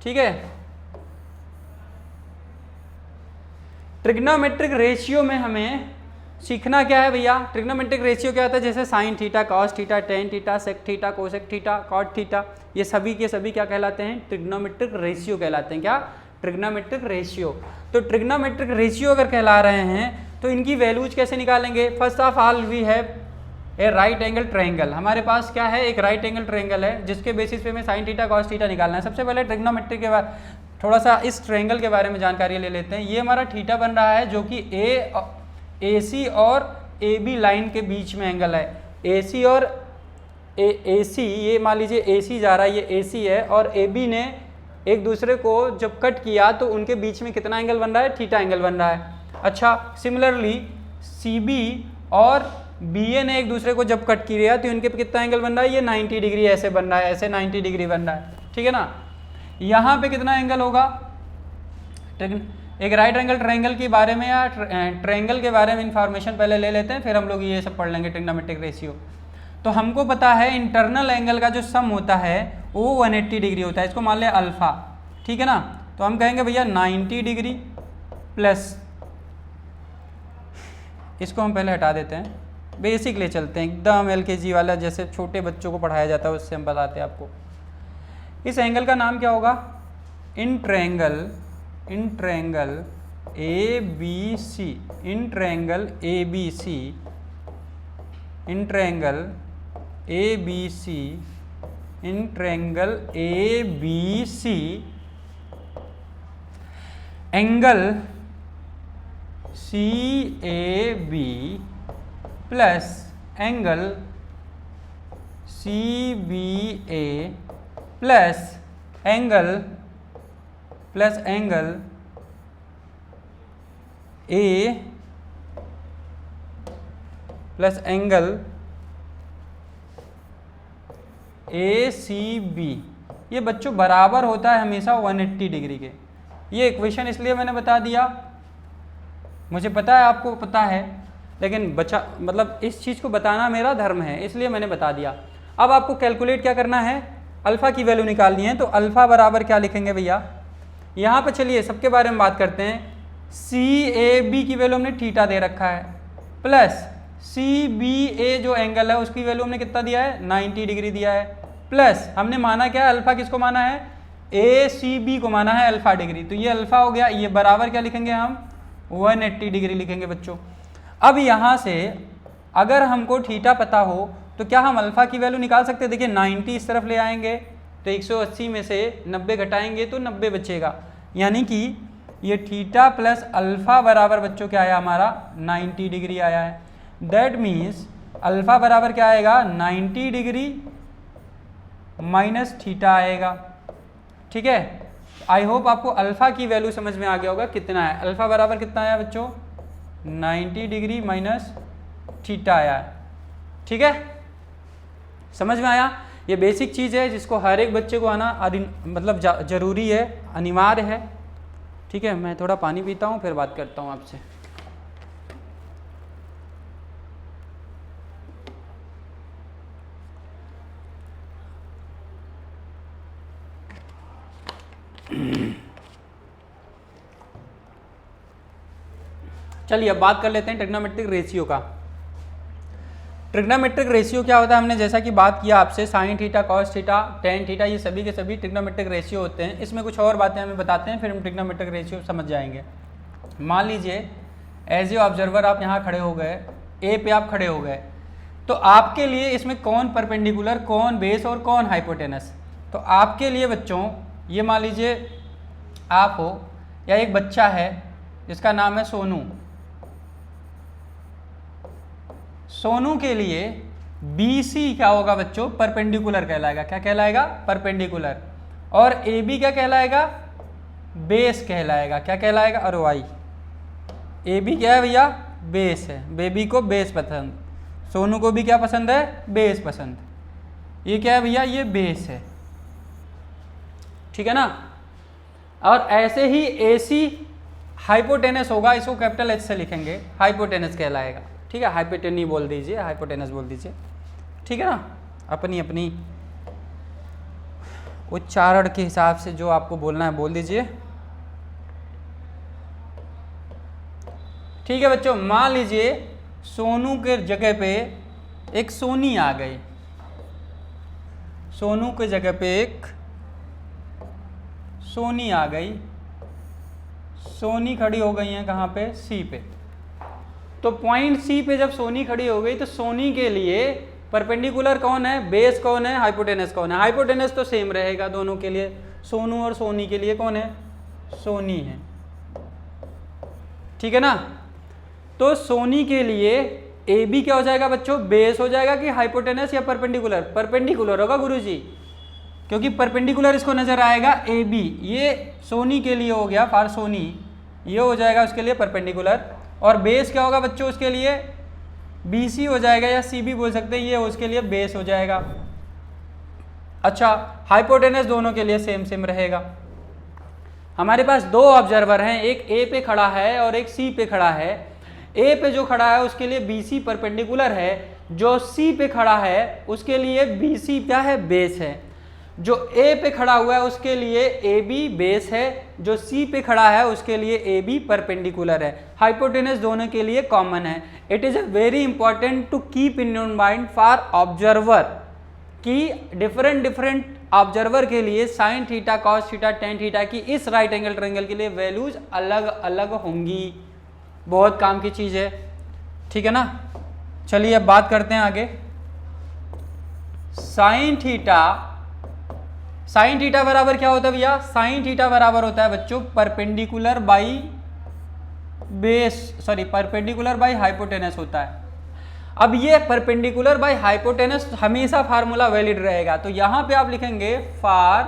ठीक है। ट्रिग्नोमेट्रिक रेशियो में हमें सीखना क्या है भैया, ट्रिग्नोमेट्रिक रेशियो क्या होता है, जैसे sine theta, cos theta, tan theta, sec theta, cosec theta, cot theta, ये सभी के सभी क्या कहलाते हैं, ट्रिग्नोमेट्रिक रेशियो कहलाते हैं। क्या, ट्रिग्नोमेट्रिक रेशियो। तो ट्रिग्नोमेट्रिक रेशियो अगर कहला रहे हैं तो इनकी वैल्यूज कैसे निकालेंगे। First of all we have a right angle triangle. हमारे पास क्या है, एक राइट एंगल ट्रायंगल है जिसके बेसिस पे हमें साइन थीटा कॉस थीटा निकालना है। सबसे पहले ट्रिग्नोमेट्री के बाद थोड़ा सा इस ट्रायंगल के बारे में जानकारी ले लेते हैं। ये हमारा थीटा बन रहा है जो कि ए सी और ए बी लाइन के बीच में एंगल है। ए सी और ए सी, ये मान लीजिए ए सी जा रहा है, ये ए सी है, और ए बी ने एक दूसरे को जब कट किया तो उनके बीच में कितना एंगल बन रहा है, थीटा एंगल बन रहा है। अच्छा, सिमिलरली सी बी और बी ए ने एक दूसरे को जब कट किया तो इनके कितना एंगल बन रहा है, ये 90 डिग्री ऐसे बन रहा है, ऐसे 90 डिग्री बन रहा है, ठीक है ना। यहाँ पे कितना एंगल होगा, एक राइट एंगल ट्रायंगल के बारे में या ट्रायंगल के बारे में इंफॉर्मेशन पहले ले लेते हैं, फिर हम लोग ये सब पढ़ लेंगे ट्रिग्नोमेट्रिक रेशियो। तो हमको पता है इंटरनल एंगल का जो सम होता है वो 180 डिग्री होता है, इसको मान लें अल्फा, ठीक है ना। तो हम कहेंगे भैया 90 डिग्री प्लस, इसको हम पहले हटा देते हैं, बेसिक ले चलते हैं एकदम LKG वाला, जैसे छोटे बच्चों को पढ़ाया जाता है उससे हम बताते हैं आपको। इस एंगल का नाम क्या होगा, in triangle A B C, in triangle A B C, in triangle A B C, in triangle A B C, angle C A B plus angle C B A plus angle A plus angle A C B, ये बच्चों बराबर होता है हमेशा 180 degree के। ये equation इसलिए मैंने बता दिया, मुझे पता है आपको पता है, लेकिन बचा मतलब इस चीज़ को बताना मेरा धर्म है, इसलिए मैंने बता दिया। अब आपको कैलकुलेट क्या करना है, अल्फ़ा की वैल्यू निकालनी है। तो अल्फ़ा बराबर क्या लिखेंगे भैया, यहाँ पर चलिए सबके बारे में बात करते हैं। सी ए बी की वैल्यू हमने थीटा दे रखा है, प्लस सी बी ए जो एंगल है उसकी वैल्यू हमने कितना दिया है, 90 डिग्री दिया है, प्लस हमने माना क्या है, अल्फ़ा किसको माना है, ए सी बी को माना है अल्फ़ा डिग्री। तो ये अल्फ़ा हो गया, ये बराबर क्या लिखेंगे हम, 180 डिग्री लिखेंगे बच्चों। अब यहाँ से अगर हमको थीटा पता हो तो क्या हम अल्फ़ा की वैल्यू निकाल सकते हैं। देखिए 90 इस तरफ ले आएंगे तो 180 में से 90 घटाएंगे तो 90 बचेगा, यानी कि ये थीटा प्लस अल्फ़ा बराबर बच्चों क्या आया हमारा, 90 डिग्री आया है। दैट मीन्स अल्फ़ा बराबर क्या आएगा, 90 डिग्री माइनस थीटा आएगा। ठीक है, आई होप आपको अल्फ़ा की वैल्यू समझ में आ गया होगा कितना है। अल्फ़ा बराबर कितना आया बच्चों, 90 डिग्री माइनस थीटा आया है। ठीक है, समझ में आया। ये बेसिक चीज़ है जिसको हर एक बच्चे को आना मतलब ज़रूरी है, अनिवार्य है। ठीक है, मैं थोड़ा पानी पीता हूँ फिर बात करता हूँ आपसे। चलिए अब बात कर लेते हैं ट्रिग्नोमेट्रिक रेशियो का। ट्रिग्नोमेट्रिक रेशियो क्या होता है, हमने जैसा कि बात किया आपसे, sign theta, cos theta, tan theta, ये सभी के सभी ट्रिग्नोमेट्रिक रेशियो होते हैं। इसमें कुछ और बातें हमें बताते हैं, फिर हम ट्रिग्नोमेट्रिक रेशियो समझ जाएंगे। मान लीजिए एज ए ऑब्जर्वर आप यहाँ खड़े हो गए, ए पे आप खड़े हो गए, तो आपके लिए इसमें कौन परपेंडिकुलर, कौन बेस और कौन हाइपोटेनस। तो आपके लिए बच्चों ये मान लीजिए आप हो या एक बच्चा है जिसका नाम है सोनू। सोनू के लिए BC क्या होगा बच्चों, परपेंडिकुलर कहलाएगा। क्या कहलाएगा, परपेंडिकुलर। और AB क्या कहलाएगा, बेस कहलाएगा। क्या कहलाएगा, और वाई AB क्या है भैया, बेस है। बेबी को बेस पसंद, सोनू को भी क्या पसंद है, बेस पसंद। ये क्या है भैया, ये बेस है। ठीक है ना। और ऐसे ही AC हाइपोटेनस होगा, इसको कैपिटल H से लिखेंगे, हाइपोटेनस कहलाएगा। ठीक है, हाइपोटेनी बोल दीजिए, हाइपोटेनस बोल दीजिए। ठीक है ना, अपनी अपनी उच्चारण के हिसाब से जो आपको बोलना है बोल दीजिए। ठीक है बच्चों, मान लीजिए सोनू के जगह पे एक सोनी आ गई। सोनू के जगह पे एक सोनी आ गई। सोनी खड़ी हो गई है कहाँ पे, सी पे। तो पॉइंट सी पे जब सोनी खड़ी हो गई तो सोनी के लिए परपेंडिकुलर कौन है, बेस कौन है, हाइपोटेनस कौन है। हाइपोटेनस तो सेम रहेगा दोनों के लिए, सोनू और सोनी के लिए कौन है, सोनी है। ठीक है ना। तो सोनी के लिए AB क्या हो जाएगा बच्चों, बेस हो जाएगा कि हाइपोटेनस या परपेंडिकुलर, परपेंडिकुलर होगा गुरुजी, क्योंकि परपेंडिकुलर इसको नजर आएगा AB। ये सोनी के लिए हो गया, फॉर सोनी, ये हो जाएगा उसके लिए परपेंडिकुलर। और बेस क्या होगा बच्चों उसके लिए, BC हो जाएगा या CB बोल सकते हैं, ये उसके लिए बेस हो जाएगा। अच्छा, हाइपोटेनस दोनों के लिए सेम सेम रहेगा। हमारे पास दो ऑब्जर्वर हैं, एक A पे खड़ा है और एक C पे खड़ा है। A पे जो खड़ा है उसके लिए BC परपेंडिकुलर है, जो C पे खड़ा है उसके लिए BC क्या है, बेस है। जो A पे खड़ा हुआ है उसके लिए AB बेस है, जो C पे खड़ा है उसके लिए AB परपेंडिकुलर है। हाइपोटेनस दोनों के लिए कॉमन है। It is a very important to keep in your mind for observer कि डिफरेंट डिफरेंट ऑब्जर्वर के लिए sine theta, cos theta, tan theta की इस राइट एंगल ट्रायंगल के लिए वैल्यूज अलग अलग होंगी। बहुत काम की चीज़ है। ठीक है ना। चलिए अब बात करते हैं आगे। साइन थीटा बराबर क्या होता है भैया, साइन थीटा बराबर होता है बच्चों perpendicular by base, sorry perpendicular by hypotenuse होता है। अब ये परपेंडिकुलर बाई हाइपोटेनस हमेशा फार्मूला वैलिड रहेगा, तो यहां पे आप लिखेंगे फॉर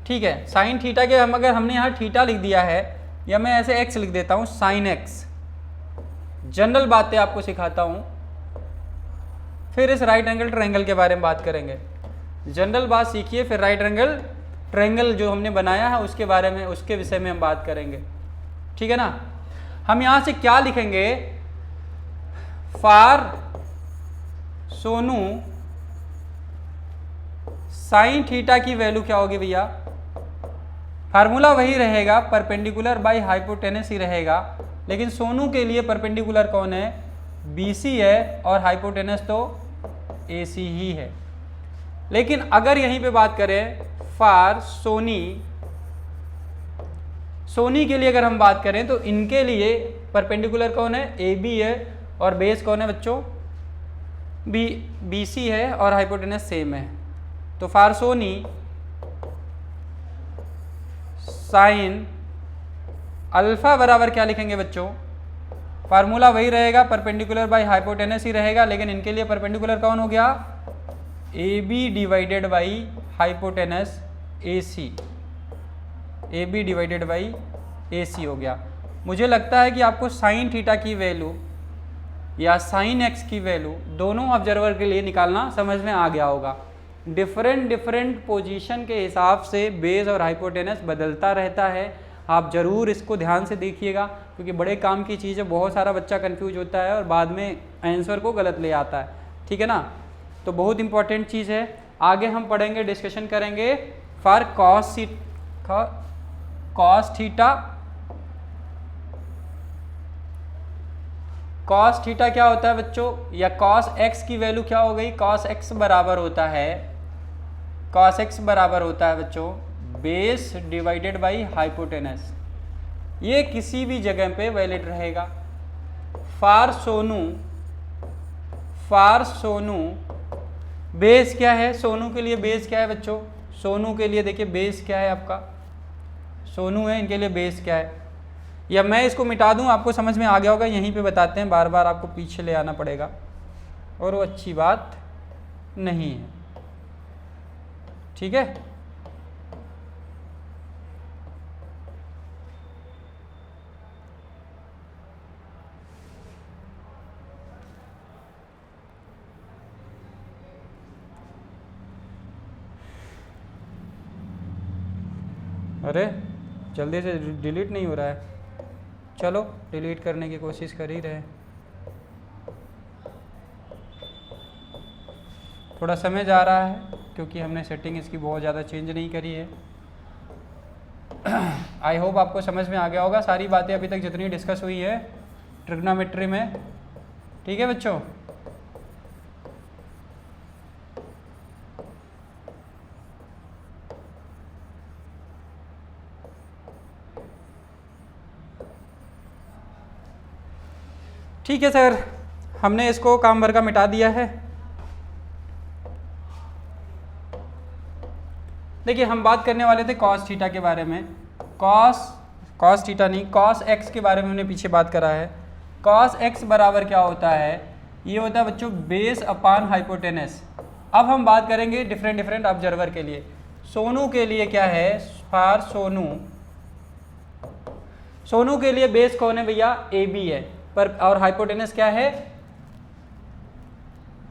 ठीक है, साइन थीटा के हम अगर हमने यहाँ थीटा लिख दिया है, या मैं ऐसे एक्स लिख देता हूँ, साइन एक्स। जनरल बातें आपको सिखाता हूँ, फिर इस राइट एंगल ट्रायंगल के बारे में बात करेंगे। जनरल बात सीखिए, फिर राइट एंगल ट्रायंगल जो हमने बनाया है उसके बारे में, उसके विषय में हम बात करेंगे, ठीक है ना। हम यहाँ से क्या लिखेंगे, फार सोनू साइन थीटा की वैल्यू क्या होगी भैया, फार्मूला वही रहेगा, परपेंडिकुलर बाई हाइपोटेनस ही रहेगा, लेकिन सोनू के लिए परपेंडिकुलर कौन है, BC है, और हाइपोटेनस तो AC ही है। लेकिन अगर यहीं पे बात करें फार सोनी के लिए अगर हम बात करें तो इनके लिए परपेंडिकुलर कौन है, AB है, और बेस कौन है बच्चों, BC है, और हाइपोटेनस सेम है। तो फार सोनी साइन अल्फा बराबर क्या लिखेंगे बच्चों, फार्मूला वही रहेगा, परपेंडिकुलर बाई हाइपोटेनस ही रहेगा, लेकिन इनके लिए परपेंडिकुलर कौन हो गया, AB divided by hypotenuse AC, AB divided by AC हो गया। मुझे लगता है कि आपको साइन थीटा की वैल्यू या साइन एक्स की वैल्यू दोनों ऑब्जर्वर के लिए निकालना समझ में आ गया होगा। डिफरेंट पोजीशन के हिसाब से बेस और हाइपोटेनस बदलता रहता है, आप ज़रूर इसको ध्यान से देखिएगा, क्योंकि बड़े काम की चीज़ है, बहुत सारा बच्चा कंफ्यूज होता है और बाद में आंसर को गलत ले आता है, ठीक है ना। तो बहुत इंपॉर्टेंट चीज़ है। आगे हम पढ़ेंगे, डिस्कशन करेंगे for cos theta. Cos theta क्या होता है बच्चों, या कॉस एक्स की वैल्यू क्या हो गई, कॉस एक्स बराबर होता है, कॉस एक्स बराबर होता है बच्चों बेस डिवाइडेड बाई हाइपोटेनस। ये किसी भी जगह पे वैलिड रहेगा। फार सोनू बेस क्या है, सोनू के लिए बेस क्या है बच्चों, सोनू के लिए देखिए बेस क्या है, आपका सोनू है, इनके लिए बेस क्या है, या मैं इसको मिटा दूं, आपको समझ में आ गया होगा, यहीं पे बताते हैं, बार बार आपको पीछे ले आना पड़ेगा और वो अच्छी बात नहीं है, ठीक है। अरे जल्दी से डिलीट नहीं हो रहा है, चलो डिलीट करने की कोशिश कर ही रहे, थोड़ा समय जा रहा है क्योंकि हमने सेटिंग इसकी बहुत ज़्यादा चेंज नहीं करी है। आई होप आपको समझ में आ गया होगा सारी बातें अभी तक जितनी डिस्कस हुई है ट्रिग्नोमेट्री में, ठीक है बच्चों। ठीक है सर, हमने इसको काम भर का मिटा दिया है। देखिए हम बात करने वाले थे कॉस थीटा के बारे में, कॉस थीटा नहीं, कॉस एक्स के बारे में हमने पीछे बात करा है। कॉस एक्स बराबर क्या होता है, ये होता है बच्चों बेस अपान हाइपोटेनस। अब हम बात करेंगे डिफरेंट ऑब्जर्वर के लिए। सोनू के लिए क्या है, फार सोनू के लिए बेस कौन है भैया, AB है, पर और हाइपोटेनस क्या है,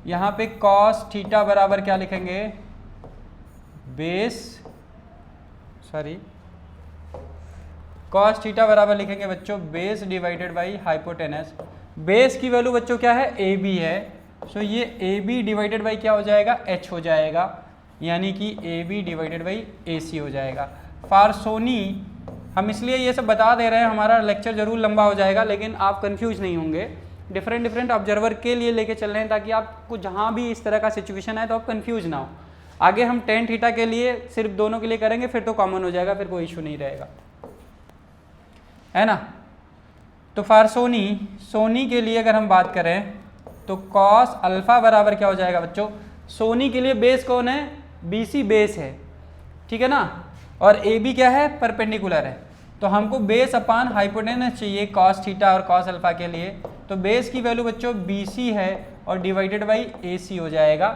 यहाँ पे कॉस थीटा बराबर क्या लिखेंगे, कॉस थीटा बराबर लिखेंगे बच्चों base divided by hypotenuse. Base की वैल्यू बच्चों क्या है, AB है, सो ये AB डिवाइडेड बाई क्या हो जाएगा, H हो जाएगा, यानी कि AB डिवाइडेड बाई AC हो जाएगा। फार सोनी हम इसलिए ये सब बता दे रहे हैं, हमारा लेक्चर जरूर लंबा हो जाएगा लेकिन आप कंफ्यूज नहीं होंगे। डिफरेंट ऑब्जर्वर के लिए लेके चल रहे हैं ताकि आपको जहाँ भी इस तरह का सिचुएशन है तो आप कंफ्यूज ना हो। आगे हम टेन थीटा के लिए सिर्फ दोनों के लिए करेंगे, फिर तो कॉमन हो जाएगा, फिर कोई इशू नहीं रहेगा, है ना। तो फार सोनी के लिए अगर हम बात करें तो कॉस अल्फा बराबर क्या हो जाएगा बच्चों, सोनी के लिए बेस कौन है, BC बेस है, ठीक है ना, और AB क्या है, परपेंडिकुलर है। तो हमको बेस अपान हाइपोटेनस चाहिए कॉस थीटा और कॉस अल्फा के लिए, तो बेस की वैल्यू बच्चों BC है और डिवाइडेड बाई AC हो जाएगा।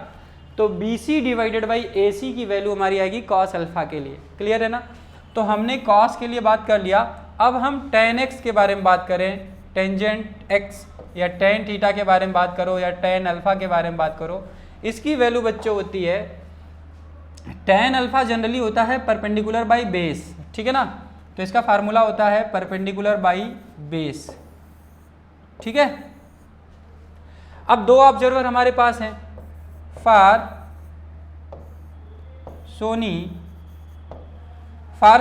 तो BC डिवाइडेड बाई AC की वैल्यू हमारी आएगी कॉस अल्फा के लिए। क्लियर है ना? तो हमने कॉस के लिए बात कर लिया। अब हम tan x के बारे में बात करें, टेंजेंट x या tan थीटा के बारे में बात करो या tan अल्फा के बारे में बात करो, इसकी वैल्यू बच्चों होती है tan अल्फा जनरली होता है परपेंडिकुलर बाई बेस, ठीक है ना? तो इसका फार्मूला होता है परपेंडिकुलर बाई बेस, ठीक है। अब दो ऑब्जर्वर हमारे पास हैं, फार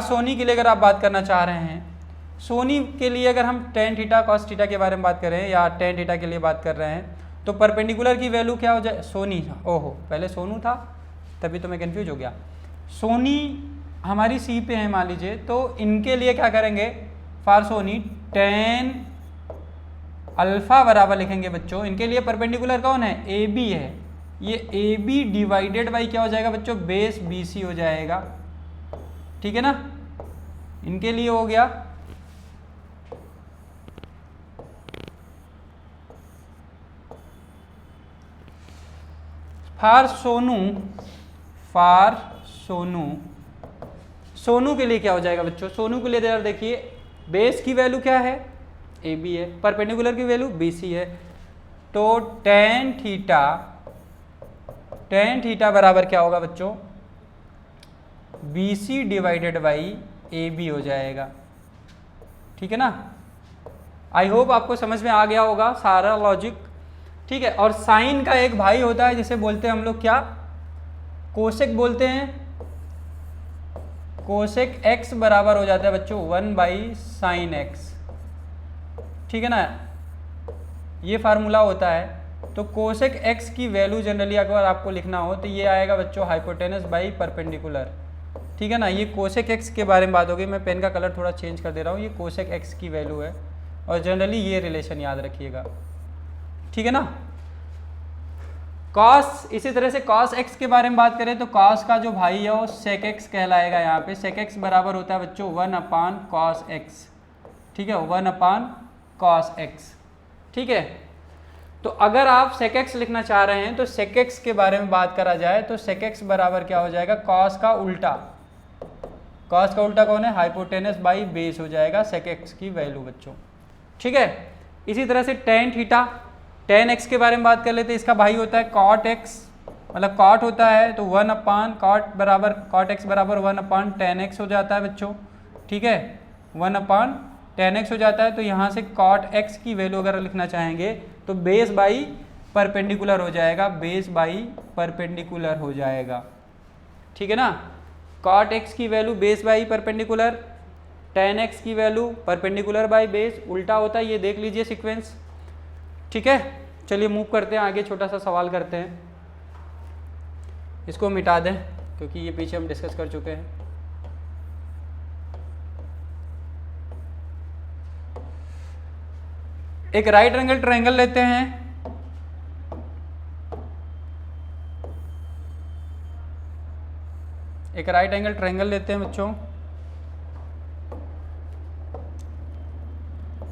सोनी के लिए अगर आप बात करना चाह रहे हैं, सोनी के लिए अगर हम tan थीटा cos थीटा के बारे में बात करें या tan थीटा के लिए बात कर रहे हैं, तो परपेंडिकुलर की वैल्यू क्या हो जाए, सोनी, ओहो पहले सोनू था तभी तो मैं कंफ्यूज हो गया। सोनी हमारी सी पे है मान लीजिए, तो इनके लिए क्या करेंगे, फार सोनी tan अल्फा बराबर लिखेंगे बच्चों, इनके लिए परपेंडिकुलर कौन है, ए बी है, ये ए बी डिवाइडेड बाई क्या हो जाएगा बच्चों, बेस बी सी हो जाएगा, ठीक है ना। इनके लिए हो गया फार सोनू के लिए क्या हो जाएगा बच्चों, सोनू के लिए यार देखिए बेस की वैल्यू क्या है, ए बी है, परपेंडिकुलर की वैल्यू बी सी है, तो tan थीटा बराबर क्या होगा बच्चों, B C divided by A B हो जाएगा, ठीक है ना। आई होप आपको समझ में आ गया होगा सारा लॉजिक, ठीक है। और साइन का एक भाई होता है जिसे बोलते हैं हम लोग क्या, कोसेक बोलते हैं। कोसेक एक्स बराबर हो जाता है बच्चों 1/sin x, ठीक है ना, ये फार्मूला होता है। तो कोसेक एक्स की वैल्यू जनरली अगर आपको लिखना हो तो ये आएगा बच्चों हाइपोटेनस बाई परपेंडिकुलर, ठीक है ना। ये कोसेक एक्स के बारे में बात होगी, मैं पेन का कलर थोड़ा चेंज कर दे रहा हूँ, ये कोसेक एक्स की वैल्यू है और जनरली ये रिलेशन याद रखिएगा, ठीक है ना। कॉस, इसी तरह से कॉस एक्स के बारे में बात करें तो कॉस का जो भाई है वो सेक एक्स कहलाएगा। यहाँ पे सेक एक्स बराबर होता है बच्चों 1/cos x, ठीक है, 1/cos x, ठीक है। तो अगर आप सेक एक्स लिखना चाह रहे हैं तो सेक एक्स के बारे में बात करा जाए तो सेक एक्स बराबर क्या हो जाएगा, कॉस का उल्टा, कॉस का उल्टा कौन है, हाइपोटेनस बाई बेस हो जाएगा सेक एक्स की वैल्यू बच्चों, ठीक है। इसी तरह से tan x के बारे में बात कर लेते हैं, इसका भाई होता है cot x, मतलब cot होता है तो 1/cot बराबर cot x बराबर 1/tan x हो जाता है बच्चों, ठीक है, 1/tan x हो जाता है। तो यहाँ से cot x की वैल्यू अगर लिखना चाहेंगे तो बेस बाई परपेंडिकुलर हो जाएगा, बेस बाई परपेंडिकुलर हो जाएगा, ठीक है ना। cot x की value base by perpendicular, tan x की वैल्यू परपेंडिकुलर बाई बेस, उल्टा होता है, ये देख लीजिए सीक्वेंस, ठीक है। चलिए मूव करते हैं आगे, छोटा सा सवाल करते हैं, इसको मिटा दें क्योंकि ये पीछे हम डिस्कस कर चुके हैं। एक राइट एंगल ट्रायंगल लेते हैं, एक राइट एंगल ट्रायंगल लेते हैं बच्चों।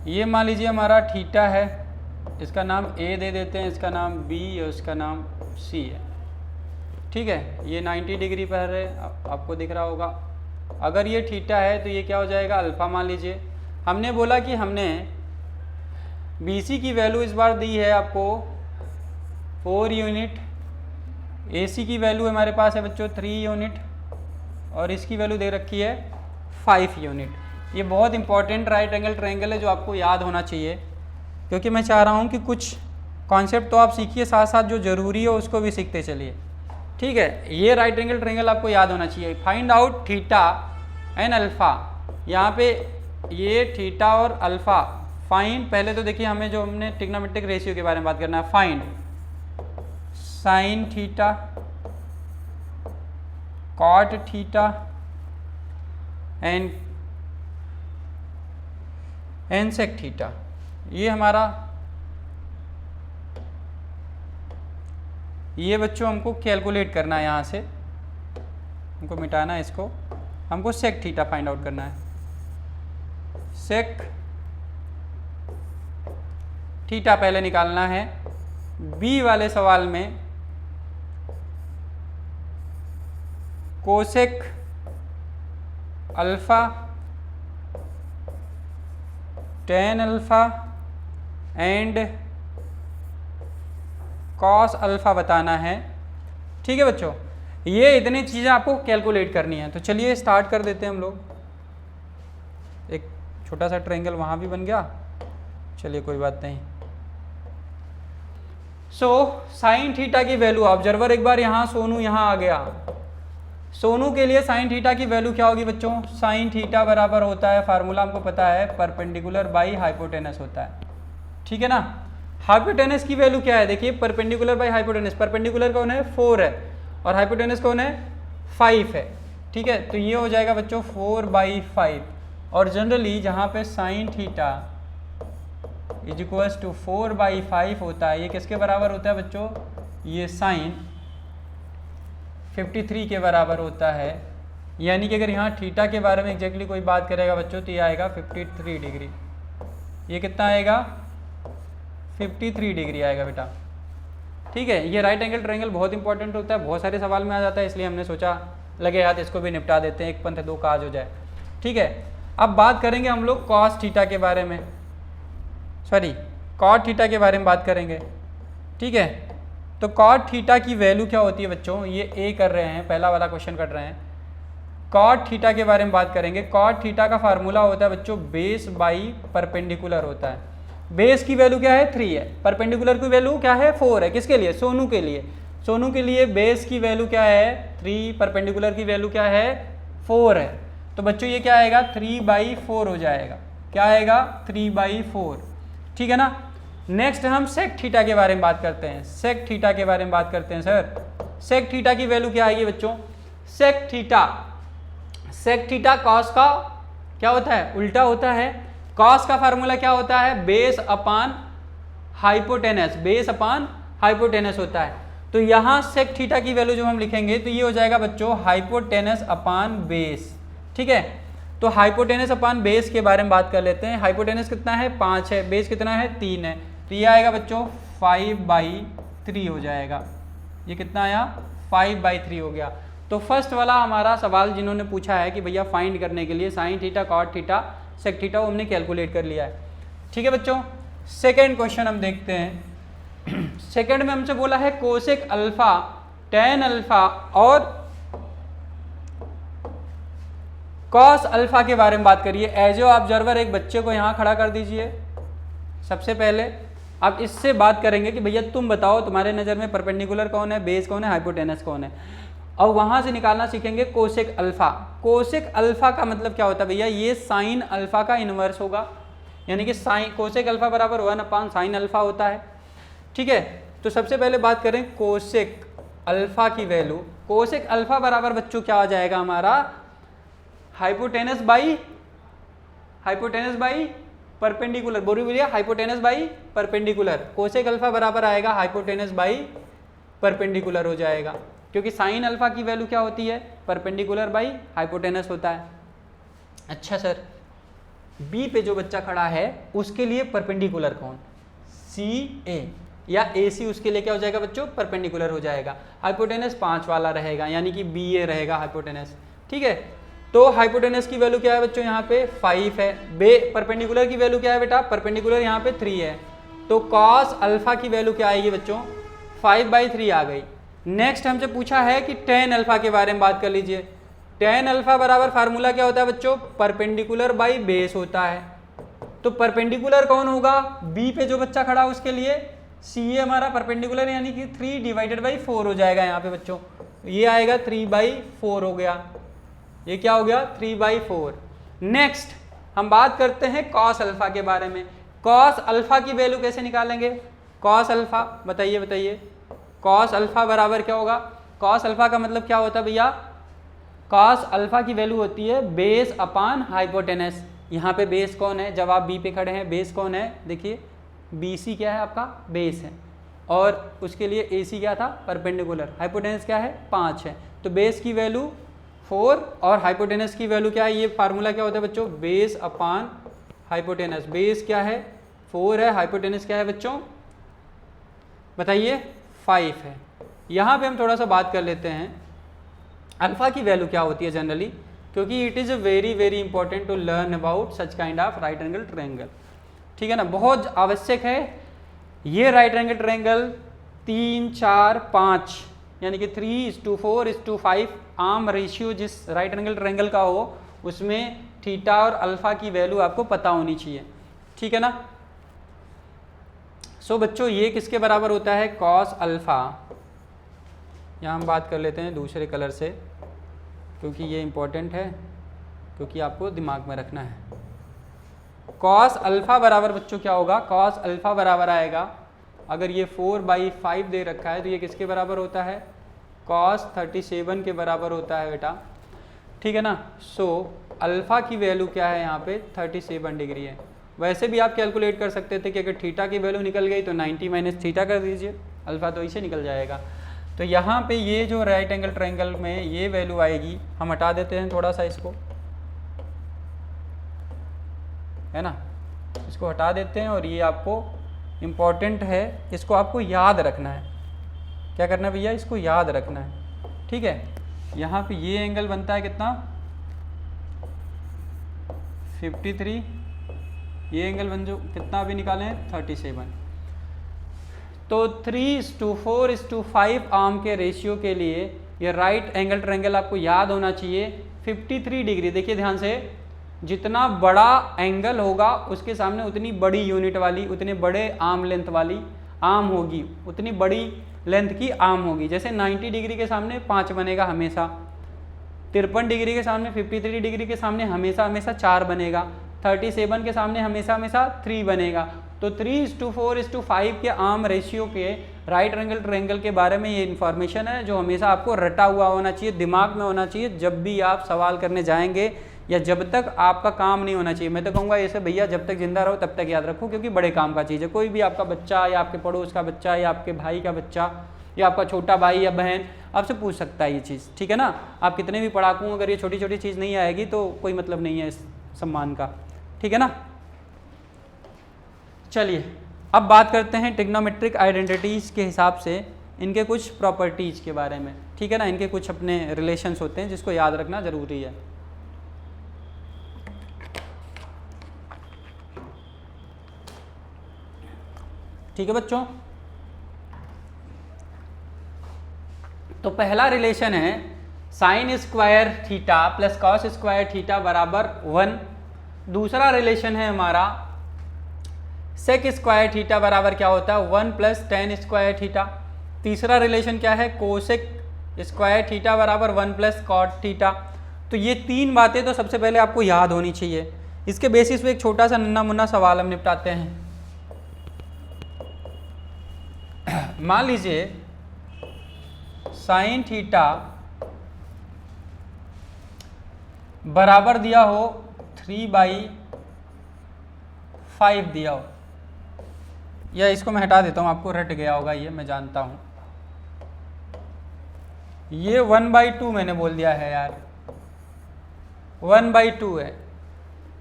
ये मान लीजिए हमारा थीटा है, इसका नाम ए दे देते हैं, इसका नाम बी और इसका नाम सी है, ठीक है। ये 90 डिग्री पर है, आपको दिख रहा होगा। अगर ये थीटा है तो ये क्या हो जाएगा, अल्फ़ा मान लीजिए। हमने बोला कि हमने बी सी की वैल्यू इस बार दी है आपको 4 यूनिट, ए सी की वैल्यू हमारे पास है बच्चों 3 यूनिट और इसकी वैल्यू दे रखी है 5 यूनिट। ये बहुत इंपॉर्टेंट राइट एंगल ट्रायंगल है जो आपको याद होना चाहिए, क्योंकि मैं चाह रहा हूँ कि कुछ कॉन्सेप्ट तो आप सीखिए, साथ साथ जो ज़रूरी हो उसको भी सीखते चलिए, ठीक है। ये राइट एंगल ट्रायंगल आपको याद होना चाहिए। Find out theta and alpha, यहाँ पे ये थीटा और अल्फ़ा फाइंड, पहले तो देखिए हमें जो हमने ट्रिग्नोमेट्रिक रेशियो के बारे में बात करना है, find sine theta cot theta and sec theta. ये हमारा, ये बच्चों हमको कैलकुलेट करना है, यहाँ से हमको मिटाना है इसको, हमको सेक थीटा फाइंड आउट करना है। सेक थीटा पहले निकालना है। बी वाले सवाल में cosec alpha tan alpha and cos alpha बताना है। ठीक है बच्चों, ये इतनी चीज़ें आपको कैलकुलेट करनी है। तो चलिए स्टार्ट कर देते हैं हम लोग। एक छोटा सा ट्रायंगल वहाँ भी बन गया, चलिए कोई बात नहीं। साइन थीटा की वैल्यू, ऑब्जर्वर एक बार यहाँ सोनू यहाँ आ गया। सोनू के लिए साइन थीटा की वैल्यू क्या होगी बच्चों? साइन थीटा बराबर होता है, फार्मूला हमको पता है, परपेंडिकुलर बाई हाइपोटेनस होता है। ठीक है ना। हाइपोटेनस की वैल्यू क्या है? देखिए परपेंडिकुलर बाई हाइपोटेनस, परपेंडिकुलर कौन है? 4 है और हाइपोटेनस कौन है? 5 है। ठीक है, तो ये हो जाएगा बच्चों 4/5। और जनरली जहाँ पे sine theta is equals to 4/5 होता है, ये किसके बराबर होता है बच्चों? ये साइन 53 के बराबर होता है। यानी कि अगर यहाँ थीटा के बारे में एग्जैक्टली कोई बात करेगा बच्चों तो ये आएगा 53 डिग्री। ये कितना आएगा? 53 डिग्री आएगा बेटा। ठीक है, ये राइट एंगल ट्रायंगल बहुत इंपॉर्टेंट होता है, बहुत सारे सवाल में आ जाता है, इसलिए हमने सोचा लगे हाथ इसको भी निपटा देते हैं, एक पंथ दो काज हो जाए। ठीक है, अब बात करेंगे हम लोग कॉस थीटा के बारे में, सॉरी कॉट थीटा के बारे में बात करेंगे। ठीक है, तो कॉट थीटा की वैल्यू क्या होती है बच्चों? ये ए कर रहे हैं, पहला वाला क्वेश्चन कर रहे हैं। कॉट थीटा के बारे में बात करेंगे। कॉट थीटा का फार्मूला होता है बच्चों बेस बाई परपेंडिकुलर होता है। बेस की वैल्यू क्या है? 3 है, परपेंडिकुलर की वैल्यू क्या है? 4 है। किसके लिए? सोनू के लिए। सोनू के लिए बेस की वैल्यू क्या है? 3, परपेंडिकुलर की वैल्यू क्या है? 4 है। तो बच्चों ये क्या आएगा? 3/4 हो जाएगा। क्या आएगा? 3/4। ठीक है ना। नेक्स्ट हम सेक थीटा के बारे में बात करते हैं। सेक थीटा के बारे में बात करते हैं सर। सेक थीटा की वैल्यू क्या आएगी बच्चों? सेक थीटा कॉस का क्या होता है? उल्टा होता है। कॉस का फार्मूला क्या होता है? Base upon hypotenuse, base upon hypotenuse होता है। तो यहाँ सेक थीटा की वैल्यू जो हम लिखेंगे तो ये हो जाएगा बच्चों हाइपोटेनस अपान बेस। ठीक है, तो हाइपोटेनस अपान बेस के बारे में बात कर लेते हैं। हाइपोटेनस कितना है? 5 है, बेस कितना है? 3 है। तो ये आएगा बच्चों 5/3 हो जाएगा। ये कितना आया? 5/3 हो गया। तो फर्स्ट वाला हमारा सवाल जिन्होंने पूछा है कि भैया फाइंड करने के लिए sine theta, cot theta, sec theta, वो हमने कैलकुलेट कर लिया है। ठीक है बच्चों, सेकेंड क्वेश्चन हम देखते हैं। सेकेंड में हमसे बोला है कोसेक अल्फा, टेन अल्फा और कॉस अल्फा के बारे में बात करिए। एज ए ऑब्जर्वर एक बच्चे को यहाँ खड़ा कर दीजिए। सबसे पहले आप इससे बात करेंगे कि भैया तुम बताओ तुम्हारे नज़र में परपेंडिकुलर कौन है, बेस कौन है, हाइपोटेनस कौन है, और वहाँ से निकालना सीखेंगे कोसेक अल्फा। कोसेक अल्फा का मतलब क्या होता है भैया? ये साइन अल्फा का इनवर्स होगा, यानी कि साइन कोसेक अल्फा बराबर 1/साइन अल्फा होता है। ठीक है, तो सबसे पहले बात करें कोसेक अल्फा की वैल्यू। कोसेक अल्फा बराबर बच्चों क्या आ जाएगा हमारा? Hypotenuse by perpendicular. बोलिए hypotenuse by perpendicular. Cosec alpha बराबर आएगा हाइपोटेनस बाई परपेंडिकुलर हो जाएगा, क्योंकि साइन अल्फा की वैल्यू क्या होती है? परपेंडिकुलर बाई हाइपोटेनस होता है। अच्छा सर, बी पे जो बच्चा खड़ा है उसके लिए परपेंडिकुलर कौन? CA या AC, उसके लिए क्या हो जाएगा बच्चों? परपेंडिकुलर हो जाएगा। हाइपोटेनस 5 वाला रहेगा, यानी कि BA रहेगा हाइपोटेनस। ठीक है, तो हाइपोटेनस की वैल्यू क्या है बच्चों? यहाँ पे 5 है। परपेंडिकुलर की वैल्यू क्या है बेटा? परपेंडिकुलर यहाँ पे 3 है। तो कॉस अल्फा की वैल्यू क्या आएगी बच्चों? 5/3 आ गई। नेक्स्ट हमसे पूछा है कि टेन अल्फा के बारे में बात कर लीजिए। टेन अल्फा बराबर फार्मूला क्या होता है बच्चों? परपेंडिकुलर बाई बेस होता है। तो परपेंडिकुलर कौन होगा? बी पे जो बच्चा खड़ा उसके लिए CA हमारा परपेंडिकुलर, यानी कि 3/4 हो जाएगा यहाँ पे बच्चों। ये आएगा 3/4 हो गया। ये क्या हो गया? 3/4। नेक्स्ट हम बात करते हैं कॉस अल्फा के बारे में। कॉस अल्फा की वैल्यू कैसे निकालेंगे? कॉस अल्फा बताइए। कॉस अल्फा बराबर क्या होगा? कॉस अल्फा का मतलब क्या होता है भैया? कॉस अल्फा की वैल्यू होती है बेस अपान हाइपोटेनस। यहाँ पे बेस कौन है? जब आप बी पे खड़े हैं बेस कौन है? देखिए BC क्या है आपका? बेस है, और उसके लिए AC क्या था? परपेंडिकुलर। हाइपोटेनस क्या है? 5 है। तो बेस की वैल्यू 4 और हाइपोटेनस की वैल्यू क्या है? ये फार्मूला क्या होता है बच्चों? Base upon hypotenuse. बेस क्या है? 4 है, हाइपोटेनस क्या है बच्चों? बताइए 5 है। यहाँ पे हम थोड़ा सा बात कर लेते हैं। अल्फा की वैल्यू क्या होती है जनरली, क्योंकि it is very very important to learn about such kind of right angle triangle, ठीक है ना, बहुत आवश्यक है। ये राइट एंगल ट्रायंगल 3, 4, 5 यानी कि 3:4:5 आर्म रेशियो जिस राइट एंगल ट्रायंगल का हो उसमें थीटा और अल्फा की वैल्यू आपको पता होनी चाहिए, ठीक है ना। सो बच्चों ये किसके बराबर होता है, कॉस अल्फा। यहाँ हम बात कर लेते हैं दूसरे कलर से क्योंकि ये इंपॉर्टेंट है, क्योंकि आपको दिमाग में रखना है। कॉस अल्फा बराबर बच्चों क्या होगा, कॉस अल्फा बराबर आएगा, अगर ये 4/5 दे रखा है तो ये किसके बराबर होता है, कॉस 37 के बराबर होता है बेटा, ठीक है ना। सो अल्फा की वैल्यू क्या है यहाँ पे 37 डिग्री है। वैसे भी आप कैलकुलेट कर सकते थे कि अगर थीटा की वैल्यू निकल गई तो 90 माइनस थीटा कर दीजिए, अल्फा तो इसे निकल जाएगा। तो यहाँ पे ये जो राइट एंगल ट्रायंगल में ये वैल्यू आएगी, हम हटा देते हैं थोड़ा सा इसको, है ना, इसको हटा देते हैं और ये आपको इम्पॉर्टेंट है, इसको आपको याद रखना है। क्या करना है भैया, इसको याद रखना है, ठीक है। यहाँ पे ये एंगल बनता है कितना 53, ये एंगल बन जो कितना अभी निकालें 37। तो 3:4:5 आर्म के रेशियो के लिए ये राइट एंगल ट्रायंगल आपको याद होना चाहिए 53 डिग्री। देखिए ध्यान से, जितना बड़ा एंगल होगा उसके सामने उतनी बड़ी यूनिट वाली, उतने बड़े आर्म लेंथ वाली आर्म होगी, उतनी बड़ी लेंथ की आर्म होगी। जैसे 90 डिग्री के सामने 5 बनेगा हमेशा, 53 डिग्री के सामने 53 डिग्री के सामने हमेशा हमेशा 4 बनेगा, 37 के सामने हमेशा हमेशा 3 बनेगा। तो 3:4:5 के आर्म रेशियो के राइट एंगल ट्रायंगल के बारे में ये इन्फॉर्मेशन है जो हमेशा आपको रटा हुआ होना चाहिए, दिमाग में होना चाहिए जब भी आप सवाल करने जाएंगे या जब तक आपका काम नहीं होना चाहिए। मैं तो कहूँगा ऐसे भैया जब तक जिंदा रहो तब तक याद रखो, क्योंकि बड़े काम का चीज़ है। कोई भी आपका बच्चा या आपके पड़ोस का बच्चा या आपके भाई का बच्चा या आपका छोटा भाई या बहन आपसे पूछ सकता है ये चीज़, ठीक है ना। आप कितने भी पढ़ाकू, अगर ये छोटी छोटी चीज़ नहीं आएगी तो कोई मतलब नहीं है इस सम्मान का, ठीक है ना। चलिए अब बात करते हैं ट्रिग्नोमेट्रिक आइडेंटिटीज़ के हिसाब से इनके कुछ प्रॉपर्टीज़ के बारे में, ठीक है ना। इनके कुछ अपने रिलेशंस होते हैं जिसको याद रखना ज़रूरी है। ठीक है बच्चों, तो पहला रिलेशन है sign square theta plus cos square theta बराबर 1। दूसरा रिलेशन है हमारा सेक स्क्वायर थीटा बराबर क्या होता है 1 + tan स्क्वायर थीटा। तीसरा रिलेशन क्या है कोसेक स्क्वायर थीटा बराबर 1 + cot थीटा। तो ये तीन बातें तो सबसे पहले आपको याद होनी चाहिए। इसके बेसिस पे एक छोटा सा नन्ना मुन्ना सवाल हम निपटाते हैं। मान लीजिए साइन थीटा बराबर दिया हो 3/5 दिया हो, या इसको मैं हटा देता हूं, आपको रट गया होगा ये मैं जानता हूं। ये 1/2 मैंने बोल दिया है यार, 1/2 है,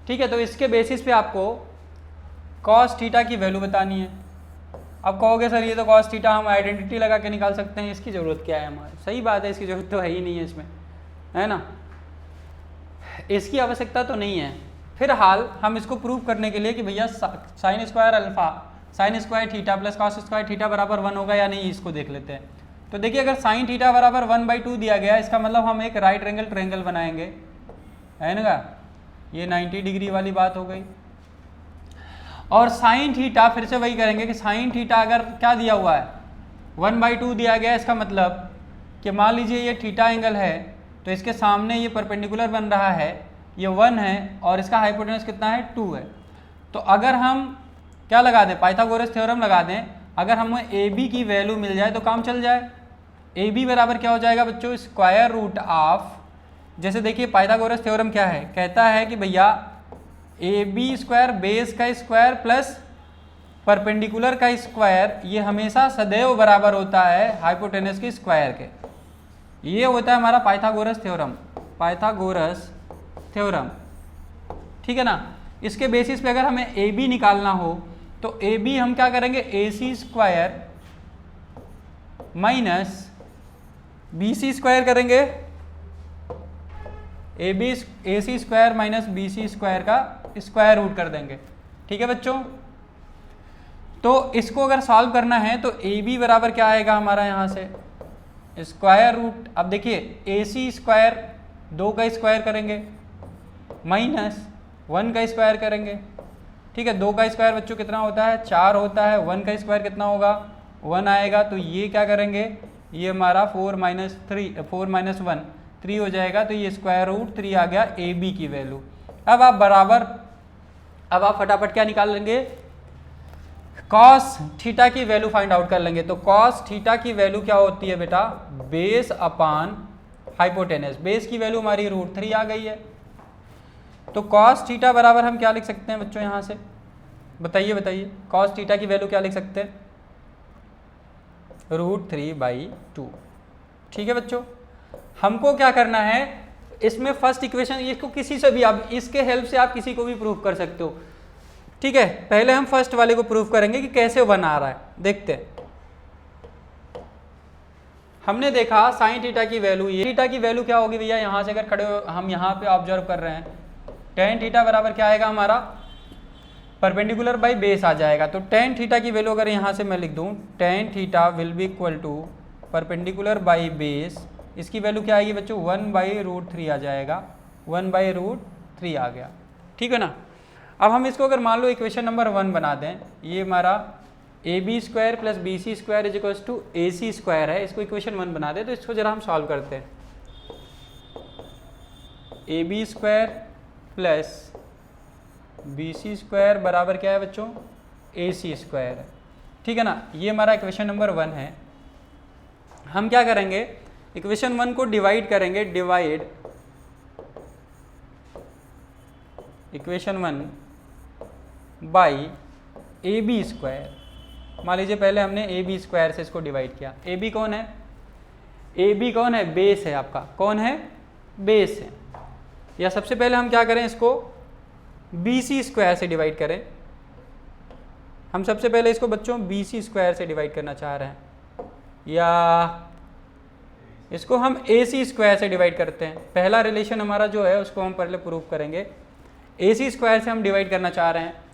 ठीक है। तो इसके बेसिस पे आपको कॉस थीटा की वैल्यू बतानी है। अब कहोगे सर ये तो कॉस थीटा हम आइडेंटिटी लगा के निकाल सकते हैं, इसकी ज़रूरत क्या है हमारे। सही बात है, इसकी ज़रूरत तो है ही नहीं है इसमें, है ना, इसकी आवश्यकता तो नहीं है। फिलहाल हम इसको प्रूव करने के लिए कि भैया sine square alpha sign square theta plus cos square theta बराबर 1 होगा या नहीं, इसको देख लेते हैं। तो देखिए अगर साइन थीटा बराबर 1/2 दिया गया, इसका मतलब हम एक राइट एंगल ट्रायंगल बनाएंगे, है ना। ये 90 डिग्री वाली बात हो गई। और साइन थीटा फिर से वही करेंगे कि साइन थीटा अगर क्या दिया हुआ है 1/2 दिया गया, इसका मतलब कि मान लीजिए ये थीटा एंगल है तो इसके सामने ये परपेंडिकुलर बन रहा है, ये 1 है और इसका हाइपोटेनस कितना है 2 है। तो अगर हम क्या लगा दें, पाइथागोरस थ्योरम लगा दें, अगर हमें ए बी की वैल्यू मिल जाए तो काम चल जाए। ए बी बराबर क्या हो जाएगा बच्चों, स्क्वायर रूट ऑफ, जैसे देखिए पाइथागोरस थ्योरम क्या है, कहता है कि भैया ए बी स्क्वायर बेस का स्क्वायर प्लस परपेंडिकुलर का स्क्वायर ये हमेशा सदैव बराबर होता है हाइपोटेनस के स्क्वायर के। ये होता है हमारा पाइथागोरस थ्योरम, पाइथागोरस थ्योरम, ठीक है ना। इसके बेसिस पे अगर हमें ए बी निकालना हो तो ए बी हम क्या करेंगे, A C square minus B C square करेंगे, A C square minus B C square का स्क्वायर रूट कर देंगे। ठीक है बच्चों, तो इसको अगर सॉल्व करना है तो ए बी बराबर क्या आएगा हमारा यहाँ से स्क्वायर रूट, अब देखिए ए सी स्क्वायर 2 का स्क्वायर करेंगे माइनस 1 का स्क्वायर करेंगे। ठीक है, 2 का स्क्वायर बच्चों कितना होता है 4 होता है, 1 का स्क्वायर कितना होगा 1 आएगा, तो ये क्या करेंगे ये हमारा 4 माइनस 1 3 हो जाएगा, तो ये स्क्वायर रूट 3 आ गया ए बी की वैल्यू। अब आप फटाफट क्या निकाल लेंगे कॉस थीटा की वैल्यू फाइंड आउट कर लेंगे। तो कॉस थीटा की वैल्यू क्या होती है बेटा बेस अपान हाइपोटेनस, बेस की वैल्यू हमारी √3 आ गई है। तो कॉस थीटा बराबर हम क्या लिख सकते हैं बच्चों यहाँ से बताइए कॉस थीटा की वैल्यू क्या लिख सकते हैं √3/2। ठीक है बच्चों, हमको क्या करना है इसमें फर्स्ट इक्वेशन, इसको किसी से भी आप इसके हेल्प से आप किसी को भी प्रूव कर सकते हो। ठीक है, पहले हम फर्स्ट वाले को प्रूव करेंगे कि कैसे 1 आ रहा है, देखते हैं। हमने देखा साइन थीटा की वैल्यू, ये थीटा की वैल्यू क्या होगी भैया, यहाँ से अगर खड़े हो हम यहाँ पे ऑब्जर्व कर रहे हैं टेन थीटा बराबर क्या आएगा हमारा परपेंडिकुलर बाई बेस आ जाएगा। तो टेन थीटा की वैल्यू अगर यहाँ से मैं लिख दूँ tan theta will be equal to perpendicular by base, इसकी वैल्यू क्या आएगी बच्चों 1/√3 आ जाएगा, 1/√3 आ गया। ठीक है ना, अब हम इसको अगर मान लो इक्वेशन नंबर 1 बना दें, ये हमारा A B square plus B C square is equals to A C square है, इसको इक्वेशन 1 बना दें। तो इसको जरा हम सॉल्व करते हैं। A B square plus B C square बराबर क्या है बच्चों ए सी स्क्वायर है। ठीक है ना, ये हमारा इक्वेशन नंबर 1 है। हम क्या करेंगे इक्वेशन 1 को डिवाइड करेंगे, divide equation 1 by A B square. मान लीजिए पहले हमने ए बी स्क्वायर से इसको डिवाइड किया। ए बी कौन है, ए बी कौन है बेस है आपका, कौन है बेस है। या सबसे पहले हम क्या करें इसको बी सी स्क्वायर से डिवाइड करें। हम सबसे पहले इसको बच्चों बी सी स्क्वायर से डिवाइड करना चाह रहे हैं, या इसको हम ए सी स्क्वायर से डिवाइड करते हैं। पहला रिलेशन हमारा जो है उसको हम पहले प्रूव करेंगे, ए सी स्क्वायर से हम डिवाइड करना चाह रहे हैं।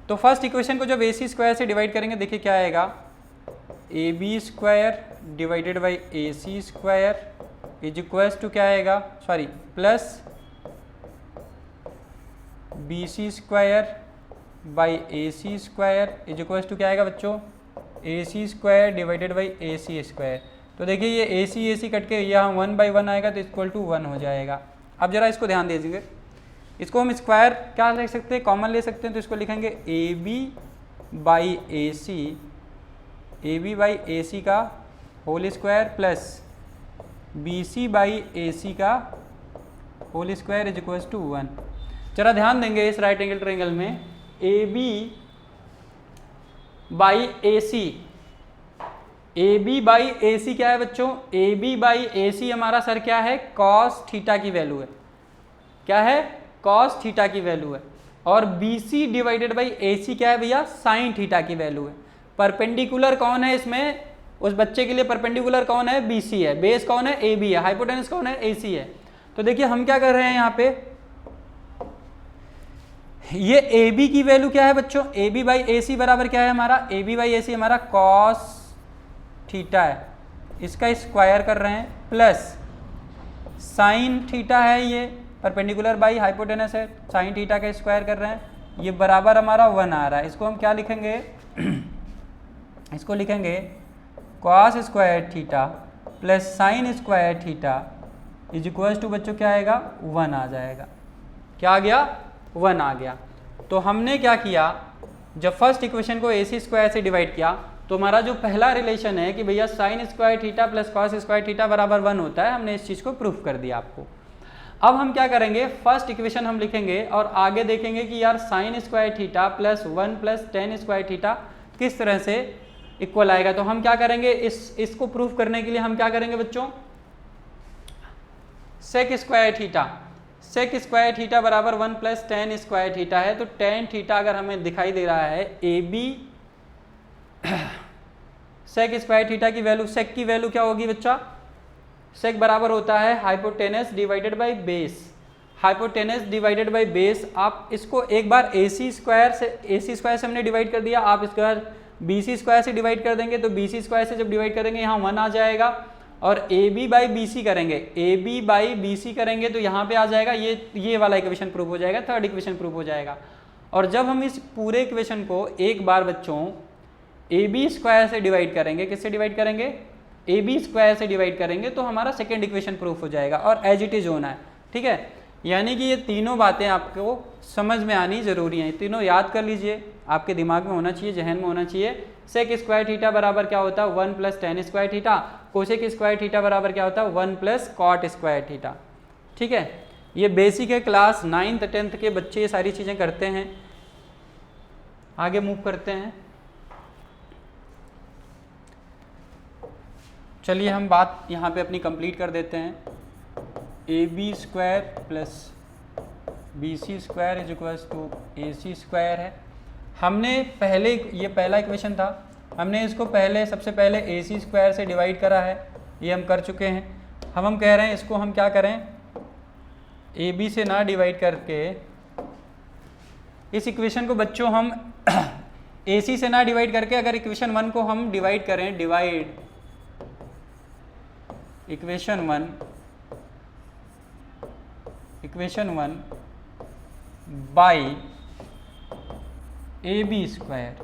तो फर्स्ट इक्वेशन को जब ए सी स्क्वायर से डिवाइड करेंगे देखिए क्या आएगा A B square divided by A C square is equals to क्या आएगा sorry plus B C square by A C square is equals to क्या आएगा बच्चों A C square divided by A C square. तो देखिए ये ए सी cut के यहाँ 1/1 आएगा तो इक्वल टू 1 हो जाएगा। अब जरा इसको ध्यान दीजिए, इसको हम स्क्वायर क्या लिख सकते हैं कॉमन ले सकते हैं, तो इसको लिखेंगे ए बी बाई ए सी का whole square plus B C by A C का whole square is equals to 1। जरा ध्यान देंगे इस राइट एंगल ट्रायंगल में A B by A C, A B by A C क्या है बच्चों ए बी बाई ए सी हमारा सर क्या है कॉस थीटा की वैल्यू है, क्या है कॉस थीटा की वैल्यू है। और B C divided by A C क्या है भैया साइन थीटा की वैल्यू है। परपेंडिकुलर कौन है इसमें उस बच्चे के लिए परपेंडिकुलर कौन है बी सी है, बेस कौन है ए बी है, हाइपोटेनस कौन है ए सी है। तो देखिए हम क्या कर रहे हैं यहाँ पे ये ए बी की वैल्यू क्या है बच्चों ए बी बाई ए सी बराबर क्या है हमारा ए बी बाई ए सी हमारा कॉस थीटा है, इसका स्क्वायर कर रहे हैं प्लस साइन थीटा है ये परपेंडिकुलर बाई हाइपोटेनस है, साइन थीटा का स्क्वायर कर रहे हैं, ये बराबर हमारा 1 आ रहा है। इसको हम क्या लिखेंगे इसको लिखेंगे cos square theta plus sine square theta is equals to बच्चों क्या आएगा 1 आ जाएगा। क्या आ गया 1 आ गया। तो हमने क्या किया जब फर्स्ट इक्वेशन को ए सी स्क्वायर से डिवाइड किया तो हमारा जो पहला रिलेशन है कि भैया sign square theta plus cos square theta बराबर 1 होता है, हमने इस चीज़ को प्रूफ कर दिया आपको। अब हम क्या करेंगे फर्स्ट इक्वेशन हम लिखेंगे और आगे देखेंगे कि यार sign square theta plus 1 plus ten square theta किस तरह से इक्वल आएगा। तो हम क्या करेंगे इसको प्रूफ करने के लिए हम क्या करेंगे बच्चों सेक स्क्वायर थीटा बराबर 1 प्लस टेन स्क्वायर थीटा है। तो टेन थीटा अगर हमें दिखाई दे रहा है A B sec square theta की वैल्यू, सेक की वैल्यू क्या होगी बच्चा सेक बराबर होता है hypotenuse divided by base. Hypotenuse divided by base, आप इसको एक बार AC स्क्वायर से हमने डिवाइड कर दिया, आप इसके बाद BC स्क्वायर से डिवाइड कर देंगे, तो BC स्क्वायर से जब डिवाइड करेंगे यहाँ 1 आ जाएगा, और AB बाई BC करेंगे, AB बाई BC करेंगे तो यहाँ पे आ जाएगा, ये वाला इक्वेशन प्रूव हो जाएगा, थर्ड इक्वेशन प्रूव हो जाएगा। और जब हम इस पूरे इक्वेशन को एक बार बच्चों AB स्क्वायर से डिवाइड करेंगे, किससे डिवाइड करेंगे, AB स्क्वायर से डिवाइड करेंगे, तो हमारा सेकेंड इक्वेशन प्रूफ हो जाएगा, और एज इट इज होना है, ठीक है। यानी कि ये तीनों बातें आपको समझ में आनी जरूरी हैं, तीनों याद कर लीजिए, आपके दिमाग में होना चाहिए, जहन में होना चाहिए। सेक स्क्वायर थीटा बराबर क्या होता है 1 plus ten square theta, cosec square theta बराबर क्या होता है 1 प्लस कॉट स्क्वायर थीटा, ठीक है। ये बेसिक है, क्लास 9th 10th के बच्चे ये सारी चीज़ें करते हैं। आगे मूव करते हैं, चलिए हम बात यहाँ पे अपनी कंप्लीट कर देते हैं। AB square plus BC square is equals to AC square है। हमने पहले, ये पहला इक्वेशन था, हमने इसको सबसे पहले AC स्क्वायर से डिवाइड करा है, ये हम कर चुके हैं। हम कह रहे हैं इसको हम क्या करें, AB से ना डिवाइड करके इस इक्वेशन को बच्चों हम AC से ना डिवाइड करके अगर इक्वेशन 1 को हम डिवाइड करें, divide equation 1 by AB square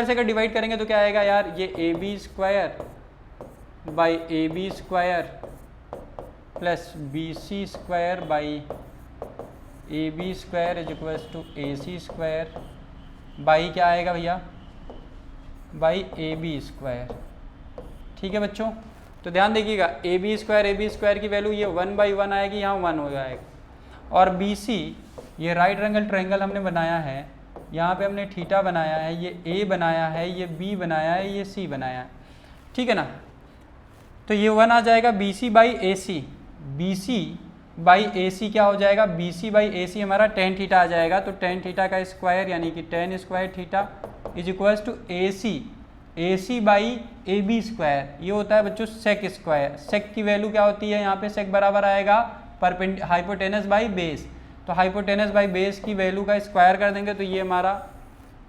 से अगर डिवाइड करेंगे तो क्या आएगा यार, ये AB square by AB square plus BC square by AB square is equals to AC square by क्या आएगा भैया, बाई AB स्क्वायर, ठीक है बच्चों। तो ध्यान देखिएगा, AB स्क्वायर की वैल्यू ये 1/1 आएगी, यहाँ 1 हो जाएगा, और BC ये राइट एंगल ट्रायंगल हमने बनाया है, यहाँ पे हमने थीटा बनाया है, ये A बनाया है, ये B बनाया है, ये C बनाया है, ठीक है ना। तो ये 1 आ जाएगा BC बाई AC क्या हो जाएगा, BC बाई AC हमारा टेन थीटा आ जाएगा, तो टेन थीटा का स्क्वायर यानी कि tan square theta is equals to AC by AB square, ये होता है बच्चों सेक स्क्वायर। सेक की वैल्यू क्या होती है, यहाँ पे सेक बराबर आएगा हाइपोटेनस बाई बेस, तो हाइपोटेनस बाई बेस की वैल्यू का स्क्वायर कर देंगे तो ये हमारा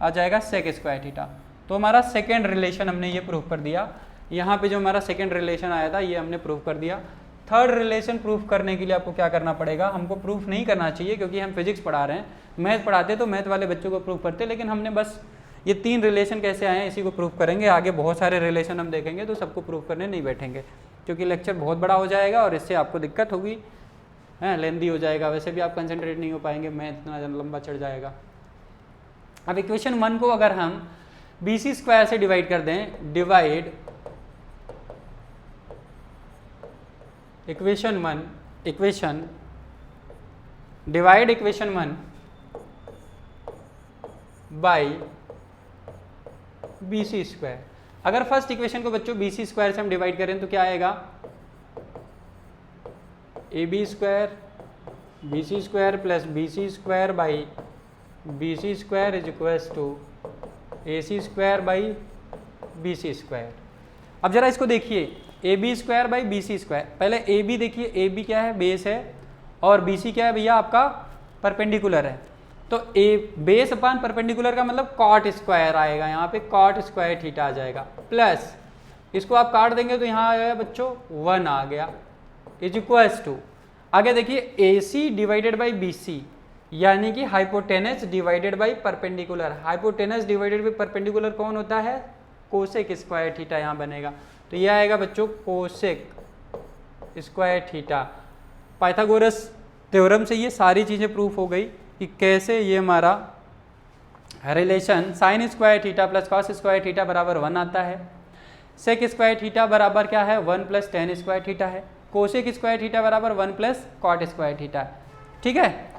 आ जाएगा सेक स्क्वायर थीटा। तो हमारा सेकेंड रिलेशन हमने ये प्रूफ कर दिया, यहाँ पे जो हमारा सेकेंड रिलेशन आया था ये हमने प्रूफ कर दिया। थर्ड रिलेशन प्रूफ करने के लिए आपको क्या करना पड़ेगा, हमको प्रूफ नहीं करना चाहिए क्योंकि हम फिजिक्स पढ़ा रहे हैं, मैथ पढ़ाते तो मैथ वाले बच्चों को प्रूफ करते, लेकिन हमने बस ये 3 रिलेशन कैसे आए हैं इसी को प्रूफ करेंगे। आगे बहुत सारे रिलेशन हम देखेंगे तो सबको प्रूफ करने नहीं बैठेंगे क्योंकि लेक्चर बहुत बड़ा हो जाएगा और इससे आपको दिक्कत होगी, लेंदी हो जाएगा, वैसे भी आप कंसंट्रेट नहीं हो पाएंगे, मैथ इतना लंबा चढ़ जाएगा। अब इक्वेशन 1 को अगर हम BC स्क्वायर से डिवाइड कर दें, divide equation 1 by BC square. अगर फर्स्ट इक्वेशन को बच्चों BC स्क्वायर से हम डिवाइड करें तो क्या आएगा, AB square BC square plus BC square by BC square is equals to AC square by BC square. अब जरा इसको देखिए, AB square by BC square, पहले AB देखिए, AB क्या है, बेस है, और BC क्या है भैया आपका परपेंडिकुलर है, तो ए बेस अपान परपेंडिकुलर का मतलब कॉट स्क्वायर आएगा, यहाँ पे कॉट स्क्वायर थीटा आ जाएगा, प्लस इसको आप काट देंगे तो यहाँ आएगा बच्चों 1 आ गया, इज इक्वल्स टू, आगे देखिए AC डिवाइडेड बाई BC यानी कि hypotenuse divided by perpendicular. Hypotenuse divided by perpendicular कौन होता है, कोसेक स्क्वायर थीटा यहाँ बनेगा, तो यह आएगा बच्चों cosec square theta. Pythagoras theorem से ये सारी चीज़ें प्रूफ हो गई कि कैसे ये हमारा relation sign square theta plus cos square theta बराबर 1 आता है, सेक स्क्वायर थीटा बराबर क्या है 1 प्लस टेन स्क्वायर थीटा है, कोसेक स्क्वायर थीटा बराबर 1 प्लस कॉट स्क्वायर थीटा है, ठीक है।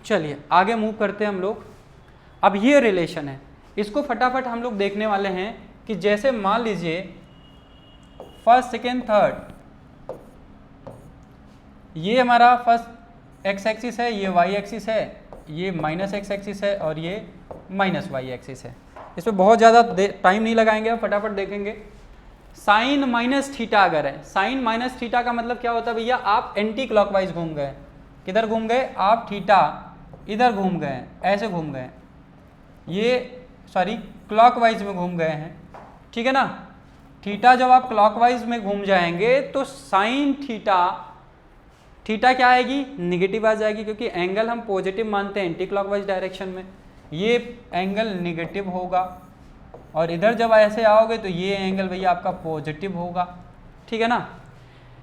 चलिए आगे मूव करते हैं हम लोग। अब ये रिलेशन है, इसको फटाफट हम लोग देखने वाले हैं कि जैसे मान लीजिए फर्स्ट सेकेंड थर्ड, ये हमारा फर्स्ट एक्स एक्सिस है, ये वाई एक्सिस है, ये माइनस एक्स एक्सिस है और ये माइनस वाई एक्सिस है। इसमें बहुत ज़्यादा टाइम नहीं लगाएंगे, हम फटाफट देखेंगे। साइन माइनस थीटा अगर है, साइन माइनस थीटा का मतलब क्या होता है भैया, आप एंटी क्लॉकवाइज घूम गए। किधर घूम गए आप, थीटा इधर घूम गए, ऐसे घूम गए, ये सॉरी क्लॉकवाइज में घूम गए हैं, ठीक है ना। थीटा जब आप क्लॉकवाइज में घूम जाएंगे तो साइन थीटा, थीटा क्या आएगी, निगेटिव आ जाएगी, क्योंकि एंगल हम पॉजिटिव मानते हैं एंटी क्लॉकवाइज डायरेक्शन में, ये एंगल निगेटिव होगा। और इधर जब ऐसे आओगे तो ये एंगल भैया आपका पॉजिटिव होगा, ठीक है ना।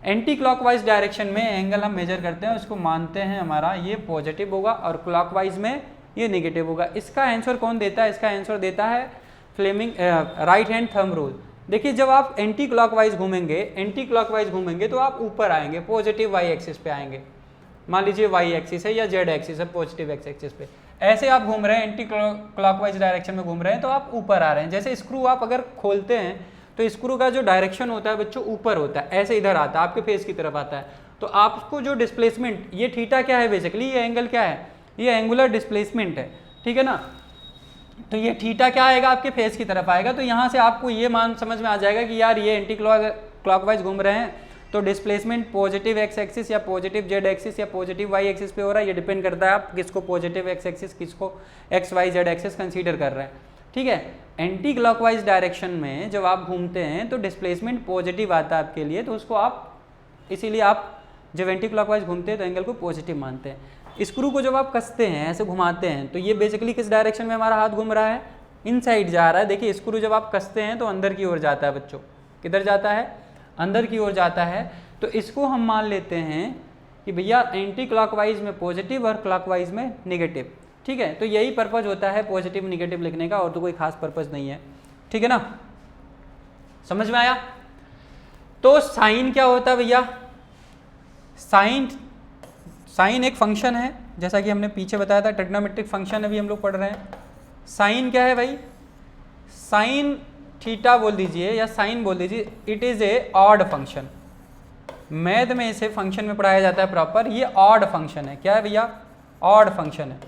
एंटी क्लॉकवाइज डायरेक्शन में एंगल हम मेजर करते हैं, उसको मानते हैं हमारा ये पॉजिटिव होगा, और क्लॉकवाइज में ये नेगेटिव होगा। इसका आंसर कौन देता है, इसका आंसर देता है Fleming right hand thumb rule. देखिए जब आप एंटी क्लॉकवाइज घूमेंगे तो आप ऊपर आएंगे, पॉजिटिव वाई एक्सिस पे आएंगे। मान लीजिए वाई एक्सिस है या जेड एक्सिस है, पॉजिटिव एक्स एक्सिस पे ऐसे आप घूम रहे हैं, एंटी क्लॉकवाइज डायरेक्शन में घूम रहे हैं तो आप ऊपर आ रहे हैं। जैसे स्क्रू आप अगर खोलते हैं तो स्क्रू का जो डायरेक्शन होता है बच्चों ऊपर होता है, ऐसे इधर आता है, आपके फेस की तरफ आता है। तो आपको जो डिस्प्लेसमेंट, ये थीटा क्या है बेसिकली, ये एंगल क्या है, ये एंगुलर डिस्प्लेसमेंट है, ठीक है ना। तो ये थीटा क्या आएगा, आपके फेस की तरफ आएगा। तो यहाँ से आपको ये मान समझ में आ जाएगा कि यार ये एंटी क्लॉकवाइज घूम रहे हैं तो डिस्प्लेसमेंट पॉजिटिव एक्स एक्सिस या पॉजिटिव जेड एक्सिस या पॉजिटिव वाई एक्सिस पे हो रहा है। ये डिपेंड करता है आप किसको पॉजिटिव एक्स एक्सिस, किसको X Y Z axis consider कर रहे हैं, ठीक है। एंटी क्लॉकवाइज डायरेक्शन में जब आप घूमते हैं तो डिस्प्लेसमेंट पॉजिटिव आता है आपके लिए, तो उसको आप, इसीलिए आप जब एंटी क्लॉकवाइज घूमते हैं तो एंगल को पॉजिटिव मानते हैं। स्क्रू को जब आप कसते हैं, ऐसे घुमाते हैं, तो ये बेसिकली किस डायरेक्शन में हमारा हाथ घूम रहा है, इन साइड जा रहा है। देखिए स्क्रू जब आप कसते हैं तो अंदर की ओर जाता है बच्चों, किधर जाता है, अंदर की ओर जाता है। तो इसको हम मान लेते हैं कि भैया एंटी क्लॉकवाइज में पॉजिटिव और क्लॉकवाइज में नेगेटिव, ठीक है। तो यही पर्पज होता है पॉजिटिव निगेटिव लिखने का, और तो कोई खास पर्पज नहीं है, ठीक है ना। समझ में आया। तो साइन क्या होता है भैया, साइन एक फंक्शन है, जैसा कि हमने पीछे बताया था, ट्रिग्नोमेट्रिक फंक्शन अभी हम लोग पढ़ रहे हैं। साइन क्या है भाई, साइन थीटा बोल दीजिए या साइन बोल दीजिए, it is a odd function. Math में इसे फंक्शन में पढ़ाया जाता है प्रॉपर, ये ऑड फंक्शन है। क्या है भैया, ऑड फंक्शन है।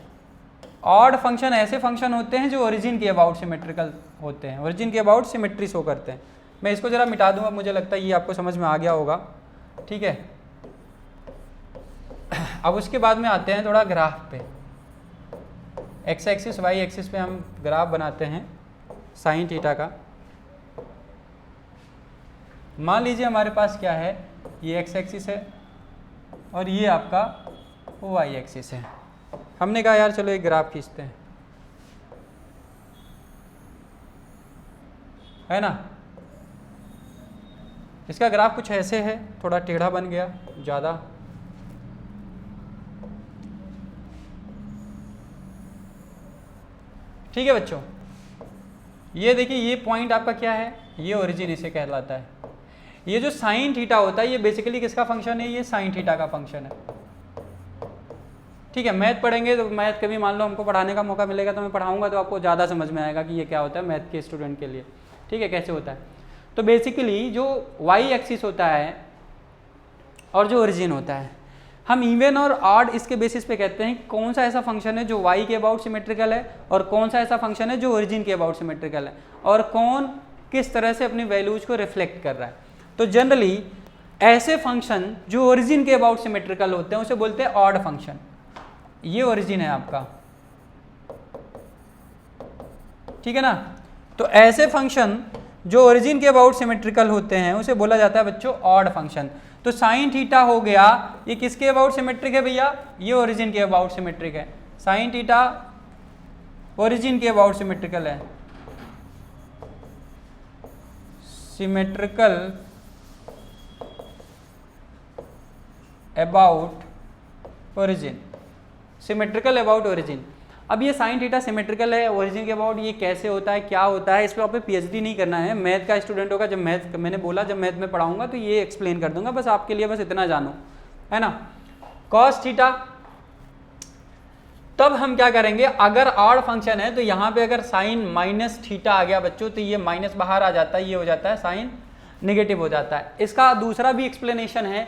ऑड फंक्शन ऐसे फंक्शन होते हैं जो ओरिजिन के अबाउट सिमेट्रिकल होते हैं, ओरिजिन के अबाउट सिमेट्री शो करते हैं। मैं इसको जरा मिटा दूंगा, मुझे लगता है ये आपको समझ में आ गया होगा, ठीक है। अब उसके बाद में आते हैं थोड़ा ग्राफ पे, एक्स एक्सिस वाई एक्सिस पे हम ग्राफ बनाते हैं साइन थीटा का। मान लीजिए हमारे पास क्या है, ये एक्स एक्सिस है और ये आपका वाई एक्सिस है। हमने कहा यार चलो एक ग्राफ खींचते हैं, है ना। इसका ग्राफ कुछ ऐसे है, थोड़ा टेढ़ा बन गया ज़्यादा, ठीक है बच्चों। ये देखिए ये पॉइंट आपका क्या है, ये ओरिजिन इसे कहलाता है। ये जो साइन थीटा होता है ये बेसिकली किसका फंक्शन है, ये साइन थीटा का फंक्शन है, ठीक है। मैथ पढ़ेंगे तो मैथ कभी मान लो हमको पढ़ाने का मौका मिलेगा तो मैं पढ़ाऊंगा तो आपको ज़्यादा समझ में आएगा कि ये क्या होता है मैथ के स्टूडेंट के लिए, ठीक है, कैसे होता है। तो बेसिकली जो वाई एक्सिस होता है और जो ओरिजिन होता है, हम इवन और ऑड इसके बेसिस पे कहते हैं कौन सा ऐसा फंक्शन है जो वाई के अबाउट सिमेट्रिकल है और कौन सा ऐसा फंक्शन है जो ओरिजिन के अबाउट सिमेट्रिकल है, और कौन किस तरह से अपनी वैल्यूज को रिफ्लेक्ट कर रहा है। तो जनरली ऐसे फंक्शन जो ओरिजिन के अबाउट सिमेट्रिकल होते हैं उसे बोलते हैं ऑड फंक्शन। ये ओरिजिन है आपका, ठीक है ना। तो ऐसे फंक्शन जो ओरिजिन के अबाउट सिमेट्रिकल होते हैं उसे बोला जाता है बच्चों ऑड फंक्शन। तो साइन थीटा हो गया, ये किसके अबाउट सिमेट्रिक है भैया, ये ओरिजिन के अबाउट सिमेट्रिक है। साइन थीटा ओरिजिन के अबाउट सिमेट्रिकल है, symmetrical about origin, symmetrical about origin. अब ये साइन थीटा सिमेट्रिकल है ओरिजिन के अबाउट, ये कैसे होता है, क्या होता है, इस पर आप पीएचडी नहीं करना है, मैथ का स्टूडेंट होगा। जब मैथ मैंने बोला जब मैथ में पढ़ाऊंगा तो ये एक्सप्लेन कर दूंगा, बस आपके लिए बस इतना जानो, है ना। कॉस थीटा, तब हम क्या करेंगे, अगर ऑड फंक्शन है तो यहाँ पे अगर साइन माइनस थीटा आ गया बच्चों तो ये माइनस बाहर आ जाता है, ये हो जाता है साइन नेगेटिव हो जाता है। इसका दूसरा भी एक्सप्लेनेशन है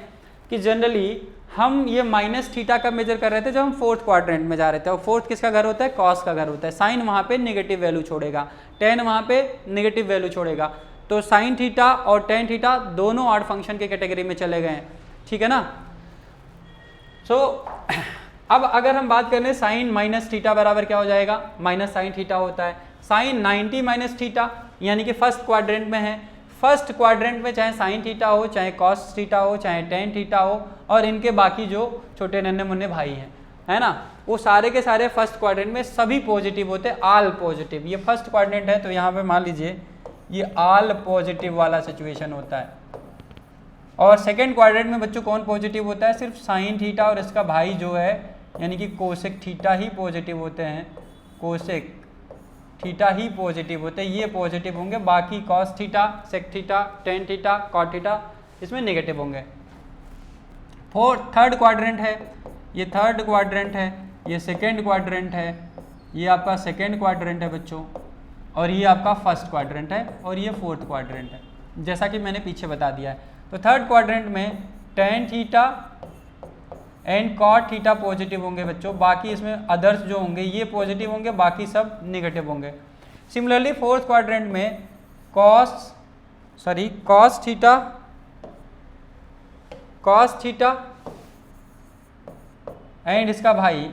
कि जनरली हम ये माइनस थीटा कब मेजर कर रहे थे, जब हम फोर्थ क्वाड्रेंट में जा रहे थे, और फोर्थ किसका घर होता है, कॉस का घर होता है। साइन वहाँ पे नेगेटिव वैल्यू छोड़ेगा, टेन वहाँ पे नेगेटिव वैल्यू छोड़ेगा, तो साइन थीटा और टेन थीटा दोनों ऑड फंक्शन के कैटेगरी में चले गए हैं, ठीक है ना। सो अब अगर हम बात करें साइन माइनस थीटा बराबर क्या हो जाएगा, माइनस साइन थीटा होता है। साइन 90 माइनस थीटा यानी कि फर्स्ट क्वाड्रेंट में है। फर्स्ट क्वाड्रेंट में चाहे साइन थीटा हो, चाहे कॉस थीटा हो, चाहे टेन थीटा हो, और इनके बाकी जो छोटे नन्हे मुन्ने भाई हैं, है ना, वो सारे के सारे फर्स्ट क्वाड्रेंट में सभी पॉजिटिव होते हैं, ऑल पॉजिटिव। ये फर्स्ट क्वाड्रेंट है तो यहाँ पे मान लीजिए ये ऑल पॉजिटिव वाला सिचुएशन होता है। और सेकेंड क्वाड्रेंट में बच्चों कौन पॉजिटिव होता है, सिर्फ साइन थीटा और इसका भाई जो है यानी कि कोसेक थीटा ही पॉजिटिव होते हैं, कोसेक थीटा ही पॉजिटिव होते हैं, ये पॉजिटिव होंगे। बाकी cos theta, sec theta, tan theta, cot theta इसमें नेगेटिव होंगे। थर्ड क्वाड्रेंट है, ये थर्ड क्वाड्रेंट है, ये सेकेंड क्वाड्रेंट है, ये आपका सेकेंड क्वाड्रेंट है बच्चों, और ये आपका फर्स्ट क्वाड्रेंट है, और ये फोर्थ क्वाड्रेंट है, जैसा कि मैंने पीछे बता दिया है। तो थर्ड क्वाड्रेंट में tan theta and cot theta positive होंगे बच्चों, बाकी इसमें अदर्स जो होंगे ये पॉजिटिव होंगे, बाकी सब नेगेटिव होंगे। सिमिलरली फोर्थ क्वाड्रेंट में कॉस थीटा एंड इसका भाई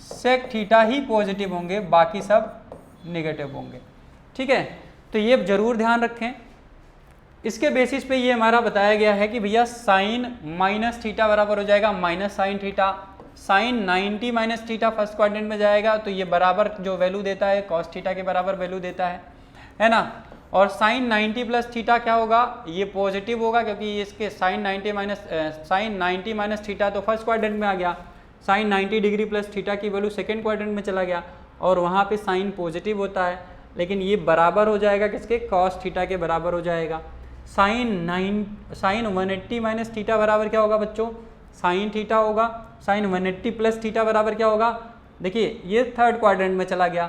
सेक थीटा ही पॉजिटिव होंगे, बाकी सब नेगेटिव होंगे, ठीक है। तो ये जरूर ध्यान रखें। इसके बेसिस पे ये हमारा बताया गया है कि भैया साइन माइनस थीटा बराबर हो जाएगा minus sine theta. Sine 90 minus theta first quadrant में जाएगा तो ये बराबर जो वैल्यू देता है कॉस थीटा के बराबर वैल्यू देता है ना। और साइन 90 प्लस थीटा क्या होगा, ये पॉजिटिव होगा क्योंकि इसके साइन 90 माइनस थीटा तो फर्स्ट क्वाड्रेंट में आ गया, साइन 90 डिग्री प्लस थीटा की वैल्यू सेकेंड क्वाड्रेंट में चला गया और वहाँ पे साइन पॉजिटिव होता है, लेकिन ये बराबर हो जाएगा किसके, कॉस थीटा के बराबर हो जाएगा। साइन 180 माइनस थीटा बराबर क्या होगा बच्चों, साइन थीटा होगा। साइन 180 प्लस थीटा बराबर क्या होगा, देखिए ये थर्ड क्वाड्रेंट में चला गया,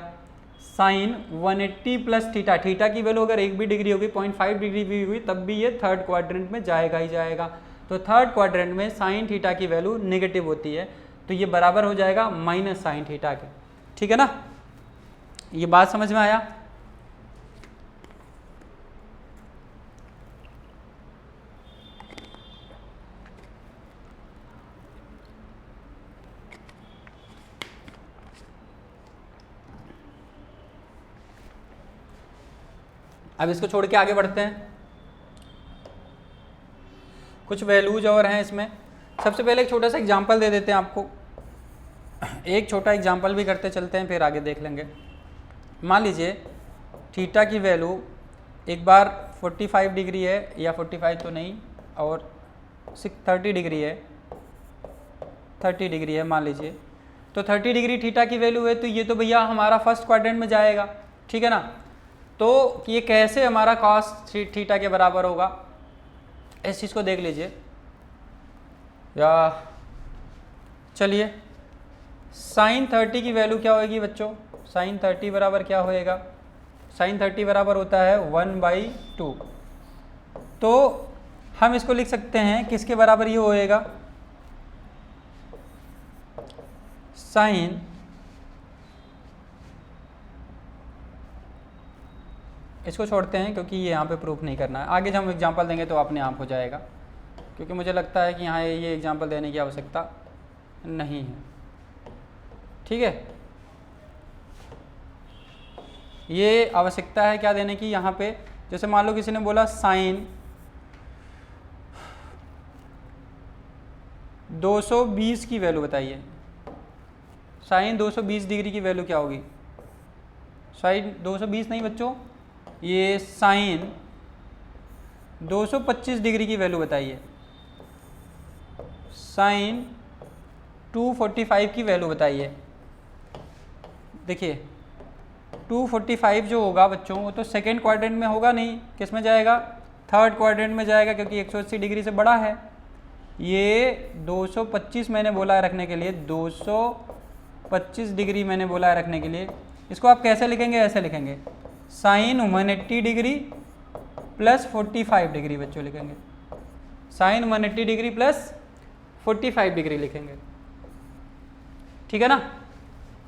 साइन 180 प्लस थीटा, थीटा की वैल्यू अगर एक भी डिग्री होगी 0.5 डिग्री भी हुई तब भी ये थर्ड क्वाड्रेंट में जाएगा ही जाएगा। तो थर्ड क्वाड्रेंट में साइन थीटा की वैल्यू नेगेटिव होती है तो ये बराबर हो जाएगा माइनस साइन थीटा के, ठीक है ना। ये बात समझ में आया। अब इसको छोड़ के आगे बढ़ते हैं, कुछ वैल्यूज और हैं इसमें। सबसे पहले एक छोटा सा एग्जांपल दे देते हैं आपको, एक छोटा एग्जांपल भी करते चलते हैं फिर आगे देख लेंगे। मान लीजिए थीटा की वैल्यू एक बार 45 डिग्री है, या 45 तो नहीं और 30 डिग्री है, 30 डिग्री है मान लीजिए। तो 30 डिग्री थीटा की वैल्यू है तो ये तो भैया हमारा फर्स्ट क्वाड्रेंट में जाएगा, ठीक है ना। तो ये कैसे हमारा कॉस थीटा के बराबर होगा, इस चीज़ को देख लीजिए। या चलिए साइन 30 की वैल्यू क्या होगी बच्चों, साइन 30 बराबर क्या होएगा, साइन 30 बराबर होता है 1/2। तो हम इसको लिख सकते हैं किसके बराबर ये होएगा, साइन इसको छोड़ते हैं क्योंकि ये यहाँ पे प्रूफ नहीं करना है, आगे जब हम एग्जांपल देंगे तो अपने आप हो जाएगा, क्योंकि मुझे लगता है कि यहाँ ये एग्जांपल देने की आवश्यकता नहीं है, ठीक है। ये आवश्यकता है क्या देने की यहाँ पे, जैसे मान लो किसी ने बोला साइन 220 की वैल्यू बताइए, साइन 220 डिग्री की वैल्यू क्या होगी, साइन 220 नहीं बच्चों, ये साइन 225 डिग्री की वैल्यू बताइए, साइन 245 की वैल्यू बताइए। देखिए 245 जो होगा बच्चों वो तो सेकेंड क्वाड्रेंट में होगा नहीं, किस में जाएगा, थर्ड क्वाड्रेंट में जाएगा क्योंकि 180 डिग्री से बड़ा है। ये 225 मैंने बोला है रखने के लिए, 225 डिग्री मैंने बोला है रखने के लिए। इसको आप कैसे लिखेंगे, ऐसे लिखेंगे साइन 180 डिग्री प्लस 45 डिग्री बच्चों लिखेंगे, साइन 180 डिग्री प्लस 45 डिग्री लिखेंगे, ठीक है ना।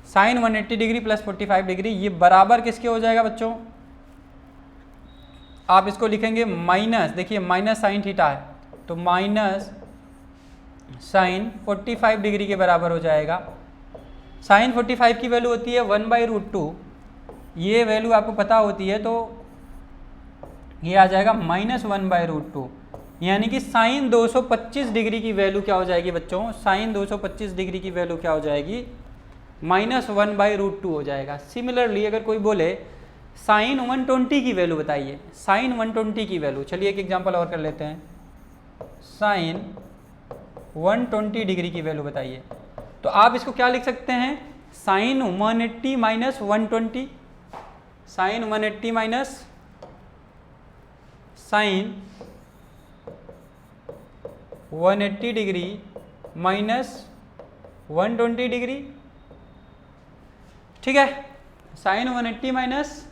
साइन 180 डिग्री प्लस 45 डिग्री ये बराबर किसके हो जाएगा बच्चों, आप इसको लिखेंगे माइनस, देखिए माइनस साइन थीटा है तो माइनस साइन 45 डिग्री के बराबर हो जाएगा। साइन 45 की वैल्यू होती है 1/√2, ये वैल्यू आपको पता होती है तो ये आ जाएगा -1/√2, यानी कि साइन 225 डिग्री की वैल्यू क्या हो जाएगी बच्चों, साइन 225 डिग्री की वैल्यू क्या हो जाएगी, -1/√2 हो जाएगा। सिमिलरली अगर कोई बोले साइन 120 की वैल्यू बताइए, साइन 120 की वैल्यू, चलिए एक एग्जांपल और कर लेते हैं, साइन 120 डिग्री की वैल्यू बताइए, तो आप इसको क्या लिख सकते हैं, sine 180 minus 120, sine 180 minus sine 180 degree minus 120 degree, ठीक है, साइन 180 माइनस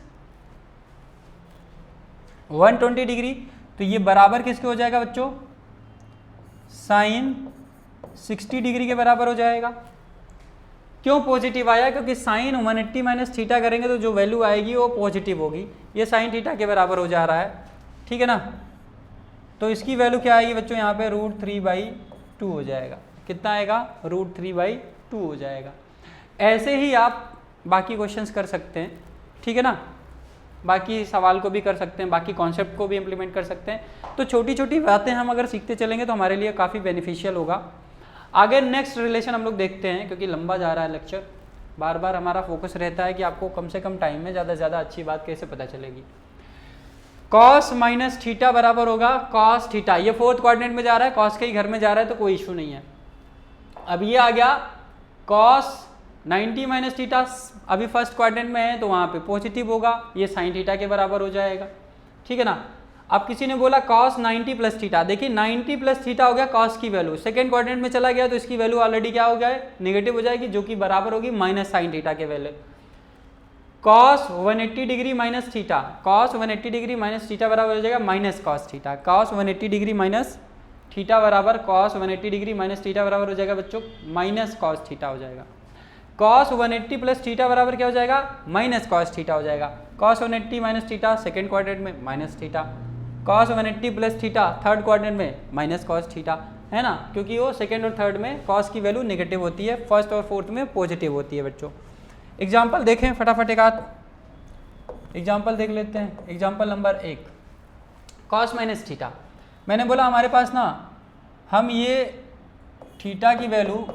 120 डिग्री, तो ये बराबर किसके हो जाएगा बच्चों, साइन 60 डिग्री के बराबर हो जाएगा। क्यों पॉजिटिव आया, क्योंकि साइन 180 माइनस थीटा करेंगे तो जो वैल्यू आएगी वो पॉजिटिव होगी, ये साइन थीटा के बराबर हो जा रहा है, ठीक है ना। तो इसकी वैल्यू क्या आएगी बच्चों, यहाँ पे √3/2 हो जाएगा, कितना आएगा, √3/2 हो जाएगा। ऐसे ही आप बाकी क्वेश्चंस कर सकते हैं, ठीक है ना, बाकी सवाल को भी कर सकते हैं, बाकी कॉन्सेप्ट को भी इम्प्लीमेंट कर सकते हैं। तो छोटी छोटी बातें हम अगर सीखते चलेंगे तो हमारे लिए काफ़ी बेनिफिशियल होगा। आगे नेक्स्ट रिलेशन हम लोग देखते हैं, क्योंकि लंबा जा रहा है लेक्चर, बार बार हमारा फोकस रहता है कि आपको कम से कम टाइम में ज़्यादा से ज़्यादा अच्छी बात कैसे पता चलेगी। कॉस माइनस थीटा बराबर होगा कॉस थीटा, ये फोर्थ क्वाड्रेंट में जा रहा है, कॉस के ही घर में जा रहा है तो कोई इशू नहीं है। अब ये आ गया कॉस 90 माइनस थीटा, अभी फर्स्ट क्वाड्रेंट में है तो वहाँ पे पॉजिटिव होगा, ये साइन थीटा के बराबर हो जाएगा, ठीक है ना। अब किसी ने बोला कॉस 90 प्लस थीटा, देखिए 90 प्लस थीटा हो गया कॉस की वैल्यू, सेकेंड क्वाड्रेंट में चला गया तो इसकी वैल्यू ऑलरेडी क्या हो गया है, नेगेटिव हो जाएगी, जो कि बराबर होगी माइनस साइन थीटा के value. Cos 180 degree minus theta, cos 180 degree minus theta बराबर हो जाएगा minus cos theta, cos 180 degree minus theta बराबर कॉस 180 डिग्री माइनस थीटा बराबर हो जाएगा बच्चों माइनस कॉस थीटा हो जाएगा। कॉस 180 प्लस थीटा बराबर क्या हो जाएगा, माइनस कॉस थीटा हो जाएगा। Cos 180 minus theta second quadrant में minus theta, cos 180 plus theta third quadrant में माइनस कॉस थीटा, है ना, क्योंकि वो सेकेंड और थर्ड में कॉस की वैल्यू नेगेटिव होती है, फर्स्ट और फोर्थ में पॉजिटिव होती है बच्चों। एग्जाम्पल देखें फटाफट, एक आध एग्जाम्पल देख लेते हैं। Example number 1, cos minus theta, मैंने बोला हमारे पास ना हम ये थीटा की वैल्यू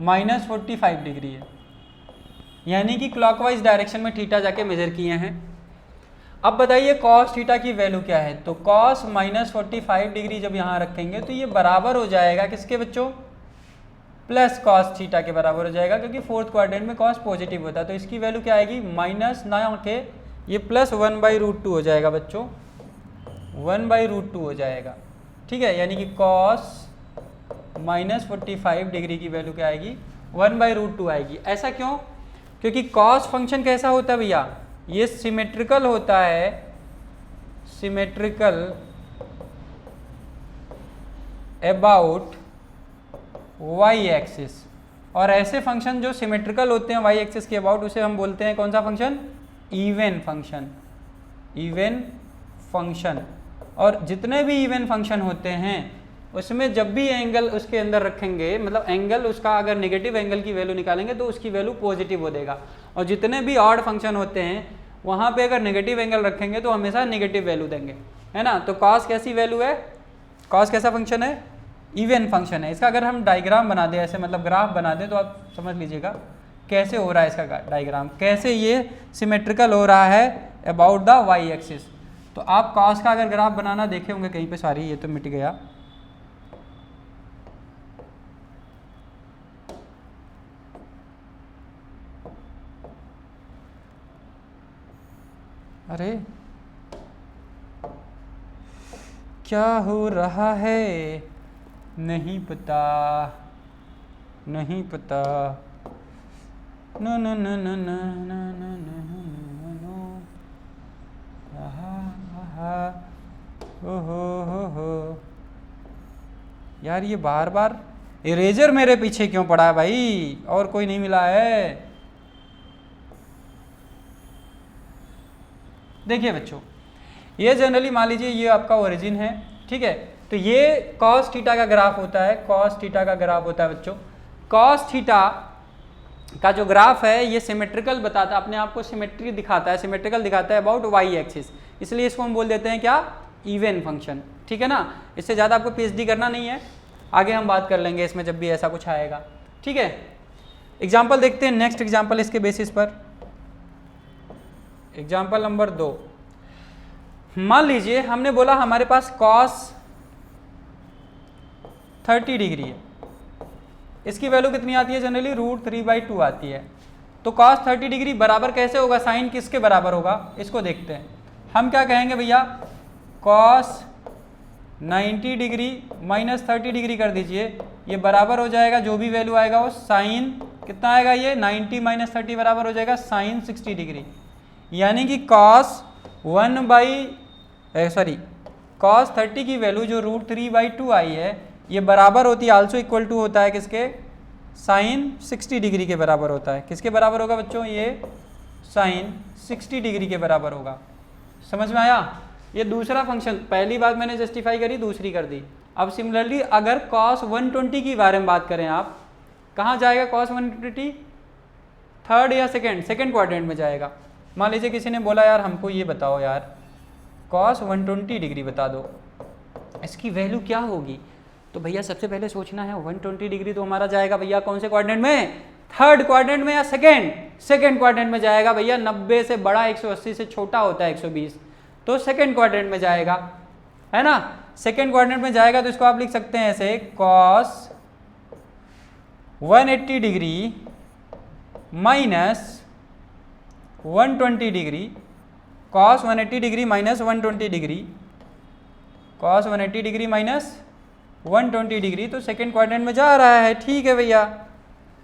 -45 डिग्री है, यानी कि क्लॉकवाइज डायरेक्शन में थीटा जाके मेजर किए हैं। अब बताइए कॉस थीटा की वैल्यू क्या है, तो कॉस -45 डिग्री जब यहाँ रखेंगे तो ये बराबर हो जाएगा किसके बच्चों, प्लस कॉस थीटा के बराबर हो जाएगा, क्योंकि फोर्थ क्वाड्रेंट में कॉस पॉजिटिव होता है, तो इसकी वैल्यू क्या आएगी, माइनस ना के ये प्लस 1/√2 हो जाएगा बच्चों, 1/√2 हो जाएगा, ठीक है, यानी कि कॉस -45 डिग्री की वैल्यू क्या आएगी, 1/√2 आएगी। ऐसा क्यों, क्योंकि कॉस फंक्शन कैसा होता है भैया, ये सिमेट्रिकल होता है, सिमेट्रिकल अबाउट वाई एक्सिस, और ऐसे फंक्शन जो सिमेट्रिकल होते हैं वाई एक्सिस के अबाउट उसे हम बोलते हैं कौन सा function, even function, even function. और जितने भी इवन फंक्शन होते हैं उसमें जब भी एंगल उसके अंदर रखेंगे, मतलब एंगल उसका अगर नेगेटिव एंगल की वैल्यू निकालेंगे तो उसकी वैल्यू पॉजिटिव हो देगा, और जितने भी ऑड फंक्शन होते हैं वहाँ पे अगर नेगेटिव एंगल रखेंगे तो हमेशा नेगेटिव वैल्यू देंगे, है ना। तो कॉस कैसी वैल्यू है, कॉस कैसा फंक्शन है, इवन फंक्शन है। इसका अगर हम डायग्राम बना दें ऐसे, मतलब ग्राफ बना दें, तो आप समझ लीजिएगा कैसे हो रहा है इसका डायग्राम, कैसे ये सिमेट्रिकल हो रहा है अबाउट द वाई एक्सिस। तो आप कॉस का अगर ग्राफ बनाना देखे होंगे कहीं पे, सारी ये तो मिट गया, अरे क्या हो रहा है नहीं पता, नहीं पता, no no no no no no no no no, हो यार, ये बार बार इरेजर मेरे पीछे क्यों पड़ा है भाई, और कोई नहीं मिला है। देखिए बच्चों, ये जनरली मान लीजिए ये आपका ओरिजिन है, ठीक है। तो ये कॉस थीटा का ग्राफ होता है, कॉस थीटा का ग्राफ होता है बच्चों। कॉस थीटा का जो ग्राफ है ये सिमेट्रिकल बताता है, अपने आप को सिमेट्री दिखाता है, सिमेट्रिकल दिखाता है अबाउट वाई एक्सिस, इसलिए इसको हम बोल देते हैं क्या, इवन फंक्शन, ठीक है ना। इससे ज़्यादा आपको पीएचडी करना नहीं है, आगे हम बात कर लेंगे इसमें जब भी ऐसा कुछ आएगा, ठीक है। एग्जाम्पल देखते हैं, नेक्स्ट एग्जाम्पल इसके बेसिस पर। एग्जाम्पल नंबर 2, मान लीजिए हमने बोला हमारे पास कॉस 30 डिग्री है, इसकी वैल्यू कितनी आती है जनरली, √3/2 आती है। तो कॉस 30 डिग्री बराबर कैसे होगा, साइन किसके बराबर होगा, इसको देखते हैं। हम क्या कहेंगे भैया, कॉस 90 डिग्री माइनस 30 डिग्री कर दीजिए, ये बराबर हो जाएगा, जो भी वैल्यू आएगा वो साइन कितना आएगा, ये 90 माइनस 30 बराबर हो जाएगा साइन 60 डिग्री। यानी कि कॉस कॉस 30 की वैल्यू जो √3/2 आई है, ये बराबर होती है, आल्सो इक्वल टू होता है किसके, साइन 60 डिग्री के बराबर होता है। किसके बराबर होगा बच्चों, ये साइन 60 डिग्री के बराबर होगा। समझ में आया। ये दूसरा फंक्शन, पहली बात मैंने जस्टिफाई करी, दूसरी कर दी। अब सिमिलरली अगर cos 120 की बारे में बात करें, आप कहाँ जाएगा cos 120, थर्ड या सेकेंड क्वाड्रेंट में जाएगा। मान लीजिए किसी ने बोला यार हमको ये बताओ यार cos 120 डिग्री बता दो, इसकी वैल्यू क्या होगी। तो भैया सबसे पहले सोचना है 120 डिग्री तो हमारा जाएगा भैया कौन से क्वाड्रेंट में, थर्ड क्वाड्रेंट में या सेकेंड क्वाड्रेंट में जाएगा भैया। 90 से बड़ा 180 से छोटा होता है 120, तो सेकेंड क्वाड्रेंट में जाएगा, है ना। सेकेंड क्वाड्रेंट में जाएगा तो इसको आप लिख सकते हैं ऐसे, cos 180 degree minus 120 degree, cos 180 degree minus 120 degree, cos 180 degree minus 120 degree, तो सेकेंड क्वाड्रेंट में जा रहा है, ठीक है भैया।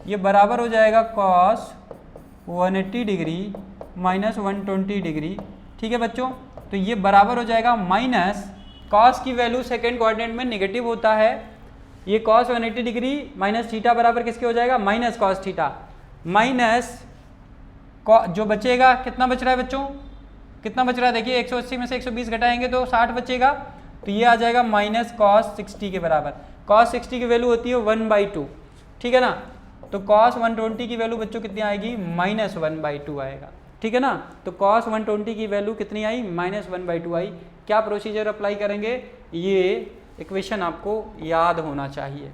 ये बराबर हो जाएगा cos 180 डिग्री माइनस 120 डिग्री, ठीक है बच्चों। तो ये बराबर हो जाएगा माइनस, cos की वैल्यू सेकेंड क्वाड्रेंट में नेगेटिव होता है, ये cos 180 डिग्री माइनस थीटा बराबर किसके हो जाएगा, माइनस cos थीटा, माइनस जो बचेगा, कितना बच रहा है बच्चों, कितना बच रहा है देखिए, 180 में से 120 घटाएंगे तो 60 बचेगा, तो ये आ जाएगा माइनस cos 60 के बराबर। cos 60 की वैल्यू होती है 1/2, ठीक है ना। तो cos 120 की वैल्यू बच्चों कितनी आएगी, माइनस 1/2 आएगा, ठीक है ना। तो cos 120 की वैल्यू कितनी आई, माइनस 1/2 आई। क्या प्रोसीजर अप्लाई करेंगे, ये इक्वेशन आपको याद होना चाहिए,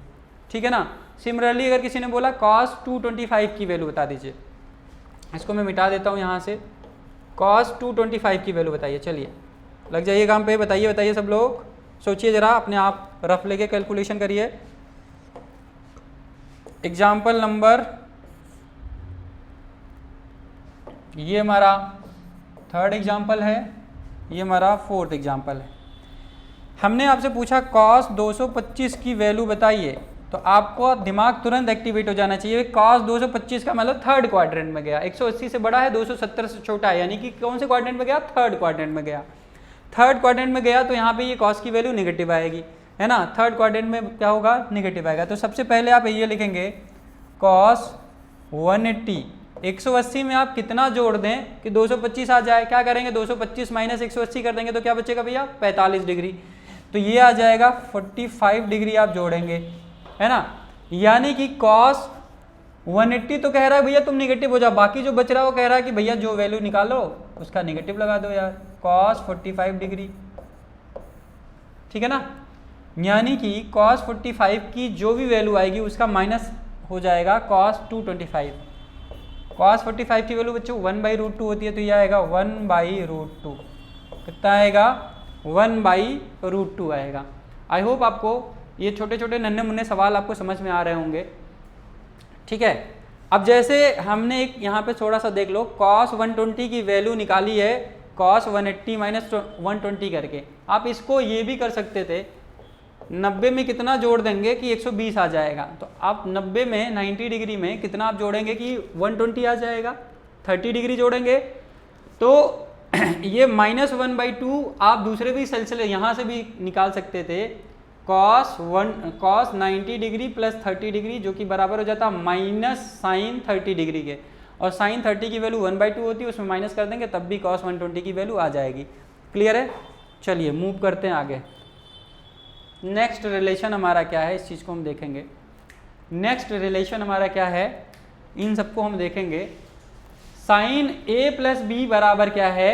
ठीक है ना। सिमिलरली अगर किसी ने बोला cos 225 की वैल्यू बता दीजिए, इसको मैं मिटा देता हूँ यहाँ से, cos 225 की वैल्यू बताइए। चलिए लग जाइए काम पे, बताइए सब लोग, सोचिए ज़रा, अपने आप रफ लेके कैलकुलेशन करिए। एग्जाम्पल नंबर, ये हमारा थर्ड एग्जाम्पल है, ये हमारा फोर्थ एग्जाम्पल है। हमने आपसे पूछा cos 225 की वैल्यू बताइए, तो आपको दिमाग तुरंत एक्टिवेट हो जाना चाहिए। cos 225 का मतलब थर्ड क्वाड्रेंट में गया, 180 से बड़ा है, 270 से छोटा है, यानी कि कौन से क्वाड्रेंट में गया, थर्ड क्वाड्रेंट में गया। थर्ड क्वाड्रेंट में गया तो यहाँ पे ये cos की वैल्यू नेगेटिव आएगी, है ना। थर्ड क्वाड्रेंट में क्या होगा, नेगेटिव आएगा। तो सबसे पहले आप ये लिखेंगे cos 180, 180 में आप कितना जोड़ दें कि 225 आ जाए, क्या करेंगे, 225 माइनस 180 कर देंगे तो क्या बचेगा भैया, 45 डिग्री। तो ये आ जाएगा 45 डिग्री आप जोड़ेंगे, है ना। यानी कि cos 180 तो कह रहा है भैया तुम निगेटिव हो जाओ, बाकी जो बच रहा है वो कह रहा है कि भैया जो वैल्यू निकालो उसका निगेटिव लगा दो यार, cos 45 डिग्री, ठीक है ना। यानी कि cos 45 की जो भी वैल्यू आएगी उसका माइनस हो जाएगा cos 225। cos 45 की वैल्यू बच्चों 1/√2 होती है, तो ये आएगा 1/√2, कितना आएगा, 1/√2 आएगा। आई होप आपको ये छोटे छोटे नन्हे मुन्ने सवाल आपको समझ में आ रहे होंगे, ठीक है। अब जैसे हमने एक यहाँ पे थोड़ा सा देख लो, cos 120 की वैल्यू निकाली है cos 180 माइनस 120 करके। आप इसको ये भी कर सकते थे, 90 में कितना जोड़ देंगे कि 120 आ जाएगा, तो आप 90 में 90 डिग्री में कितना आप जोड़ेंगे कि 120 आ जाएगा, 30 डिग्री जोड़ेंगे तो ये -1/2 आप दूसरे भी सिलसिले यहाँ से भी निकाल सकते थे, cos 90 डिग्री प्लस 30 डिग्री जो कि बराबर हो जाता माइनस साइन 30 डिग्री के, और साइन 30 की वैल्यू 1/2 होती है, उसमें माइनस कर देंगे तब भी cos 120 की वैल्यू आ जाएगी। क्लियर है? चलिए मूव करते हैं आगे। नेक्स्ट रिलेशन हमारा क्या है, इस चीज़ को हम देखेंगे। नेक्स्ट रिलेशन हमारा क्या है, इन सबको हम देखेंगे। साइन ए प्लस बी बराबर क्या है,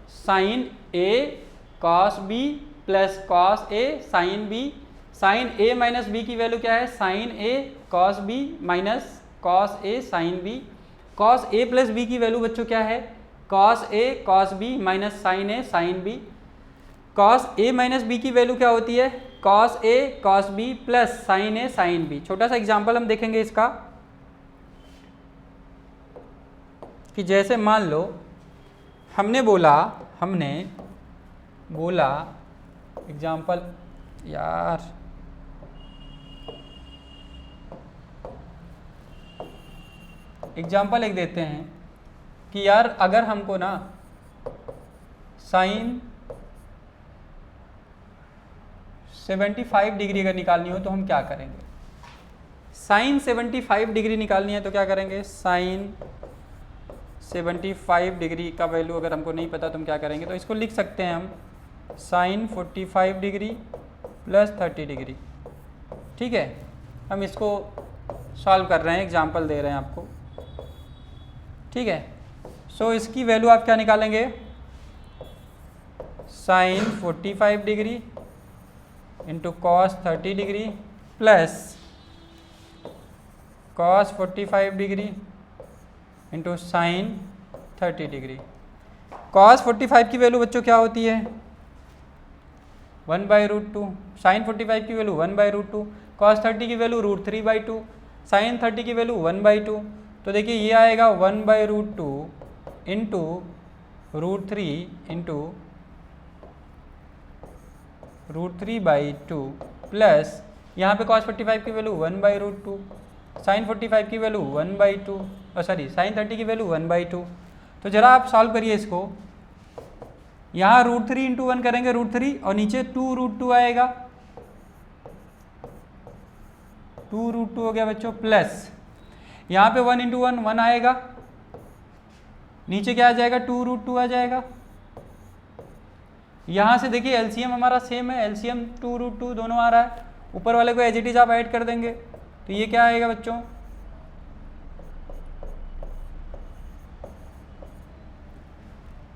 sign A cos B plus cos A sine B. Sign A minus B की वैल्यू क्या है, sign A cos B minus cos A sine B. Cos A plus B की वैल्यू बच्चों क्या है, cos A cos B minus sign A sine B. Cos A minus B की value क्या होती है, cos A cos B plus sign A sine B. छोटा सा एग्जांपल हम देखेंगे इसका, कि जैसे मान लो हमने बोला एग्जांपल, यार एग्जांपल एक देते हैं कि यार अगर हमको ना साइन 75 डिग्री अगर निकालनी हो तो हम क्या करेंगे। साइन 75 डिग्री निकालनी है तो क्या करेंगे, साइन 75 डिग्री का वैल्यू अगर हमको नहीं पता तो हम क्या करेंगे, तो इसको लिख सकते हैं हम साइन 45 डिग्री प्लस 30 डिग्री। ठीक है, हम इसको सॉल्व कर रहे हैं, एग्जांपल दे रहे हैं आपको। ठीक है, सो इसकी वैल्यू आप क्या निकालेंगे, sine 45 degree into cos 30 degree plus cos 45 degree into sine 30 degree. Cos 45 की वैल्यू बच्चों क्या होती है, 1/√2। साइन 45 की वैल्यू 1/√2, कॉस 30 की वैल्यू √3/2, साइन 30 की वैल्यू 1/2। तो देखिए ये आएगा 1/√2 इंटू √3 इंटू √3/2 प्लस यहाँ पे cos 45 की वैल्यू 1/√2, साइन 45 की वैल्यू 1/2, सॉरी साइन 30 की वैल्यू 1/2। तो जरा आप सॉल्व करिए इसको, यहाँ √3 इंटू 1 करेंगे √3 और नीचे 2√2 आएगा, 2√2 हो गया बच्चों, प्लस यहाँ पे 1 इंटू 1 1 आएगा, नीचे क्या आ जाएगा 2√2 आ जाएगा। यहाँ से देखिए एलसीएम हमारा सेम है, एलसीएम 2√2 दोनों आ रहा है, ऊपर वाले को एज इट इज आप ऐड कर देंगे तो ये क्या आएगा बच्चों,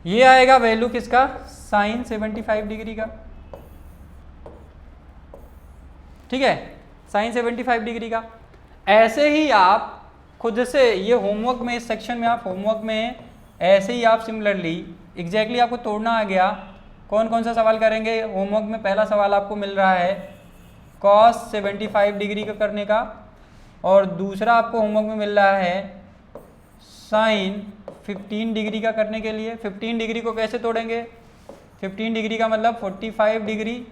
ये आएगा वैल्यू किसका, साइन 75 डिग्री का। ठीक है, साइन 75 डिग्री का। ऐसे ही आप खुद से ये होमवर्क में, इस सेक्शन में आप होमवर्क में ऐसे ही आप सिमिलरली एग्जैक्टली आपको तोड़ना आ गया। कौन कौन सा सवाल करेंगे होमवर्क में, पहला सवाल आपको मिल रहा है कॉस 75 डिग्री का करने का, और दूसरा आपको होमवर्क में मिल रहा है साइन 15 डिग्री का करने के लिए। 15 डिग्री को कैसे तोड़ेंगे, 15 डिग्री का मतलब 45 डिग्री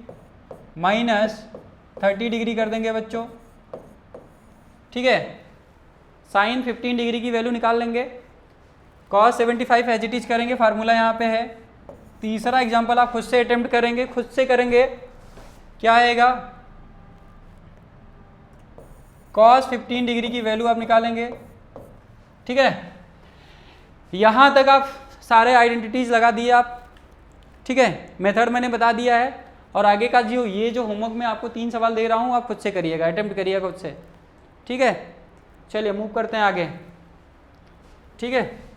माइनस 30 डिग्री कर देंगे बच्चों। ठीक है, साइन 15 डिग्री की वैल्यू निकाल लेंगे, कॉस 75 एज इट इज करेंगे, फार्मूला यहाँ पे है। तीसरा एग्जांपल आप खुद से अटेम्प्ट करेंगे, खुद से करेंगे, क्या आएगा, कॉस 15 डिग्री की वैल्यू आप निकालेंगे। ठीक है, यहाँ तक आप सारे आइडेंटिटीज लगा दिए आप। ठीक है, मेथड मैंने बता दिया है, और आगे का जो ये जो होमवर्क में आपको 3 सवाल दे रहा हूँ आप खुद से करिएगा, अटेम्प्ट करिएगा खुद से। ठीक है, चलिए मूव करते हैं आगे। ठीक है।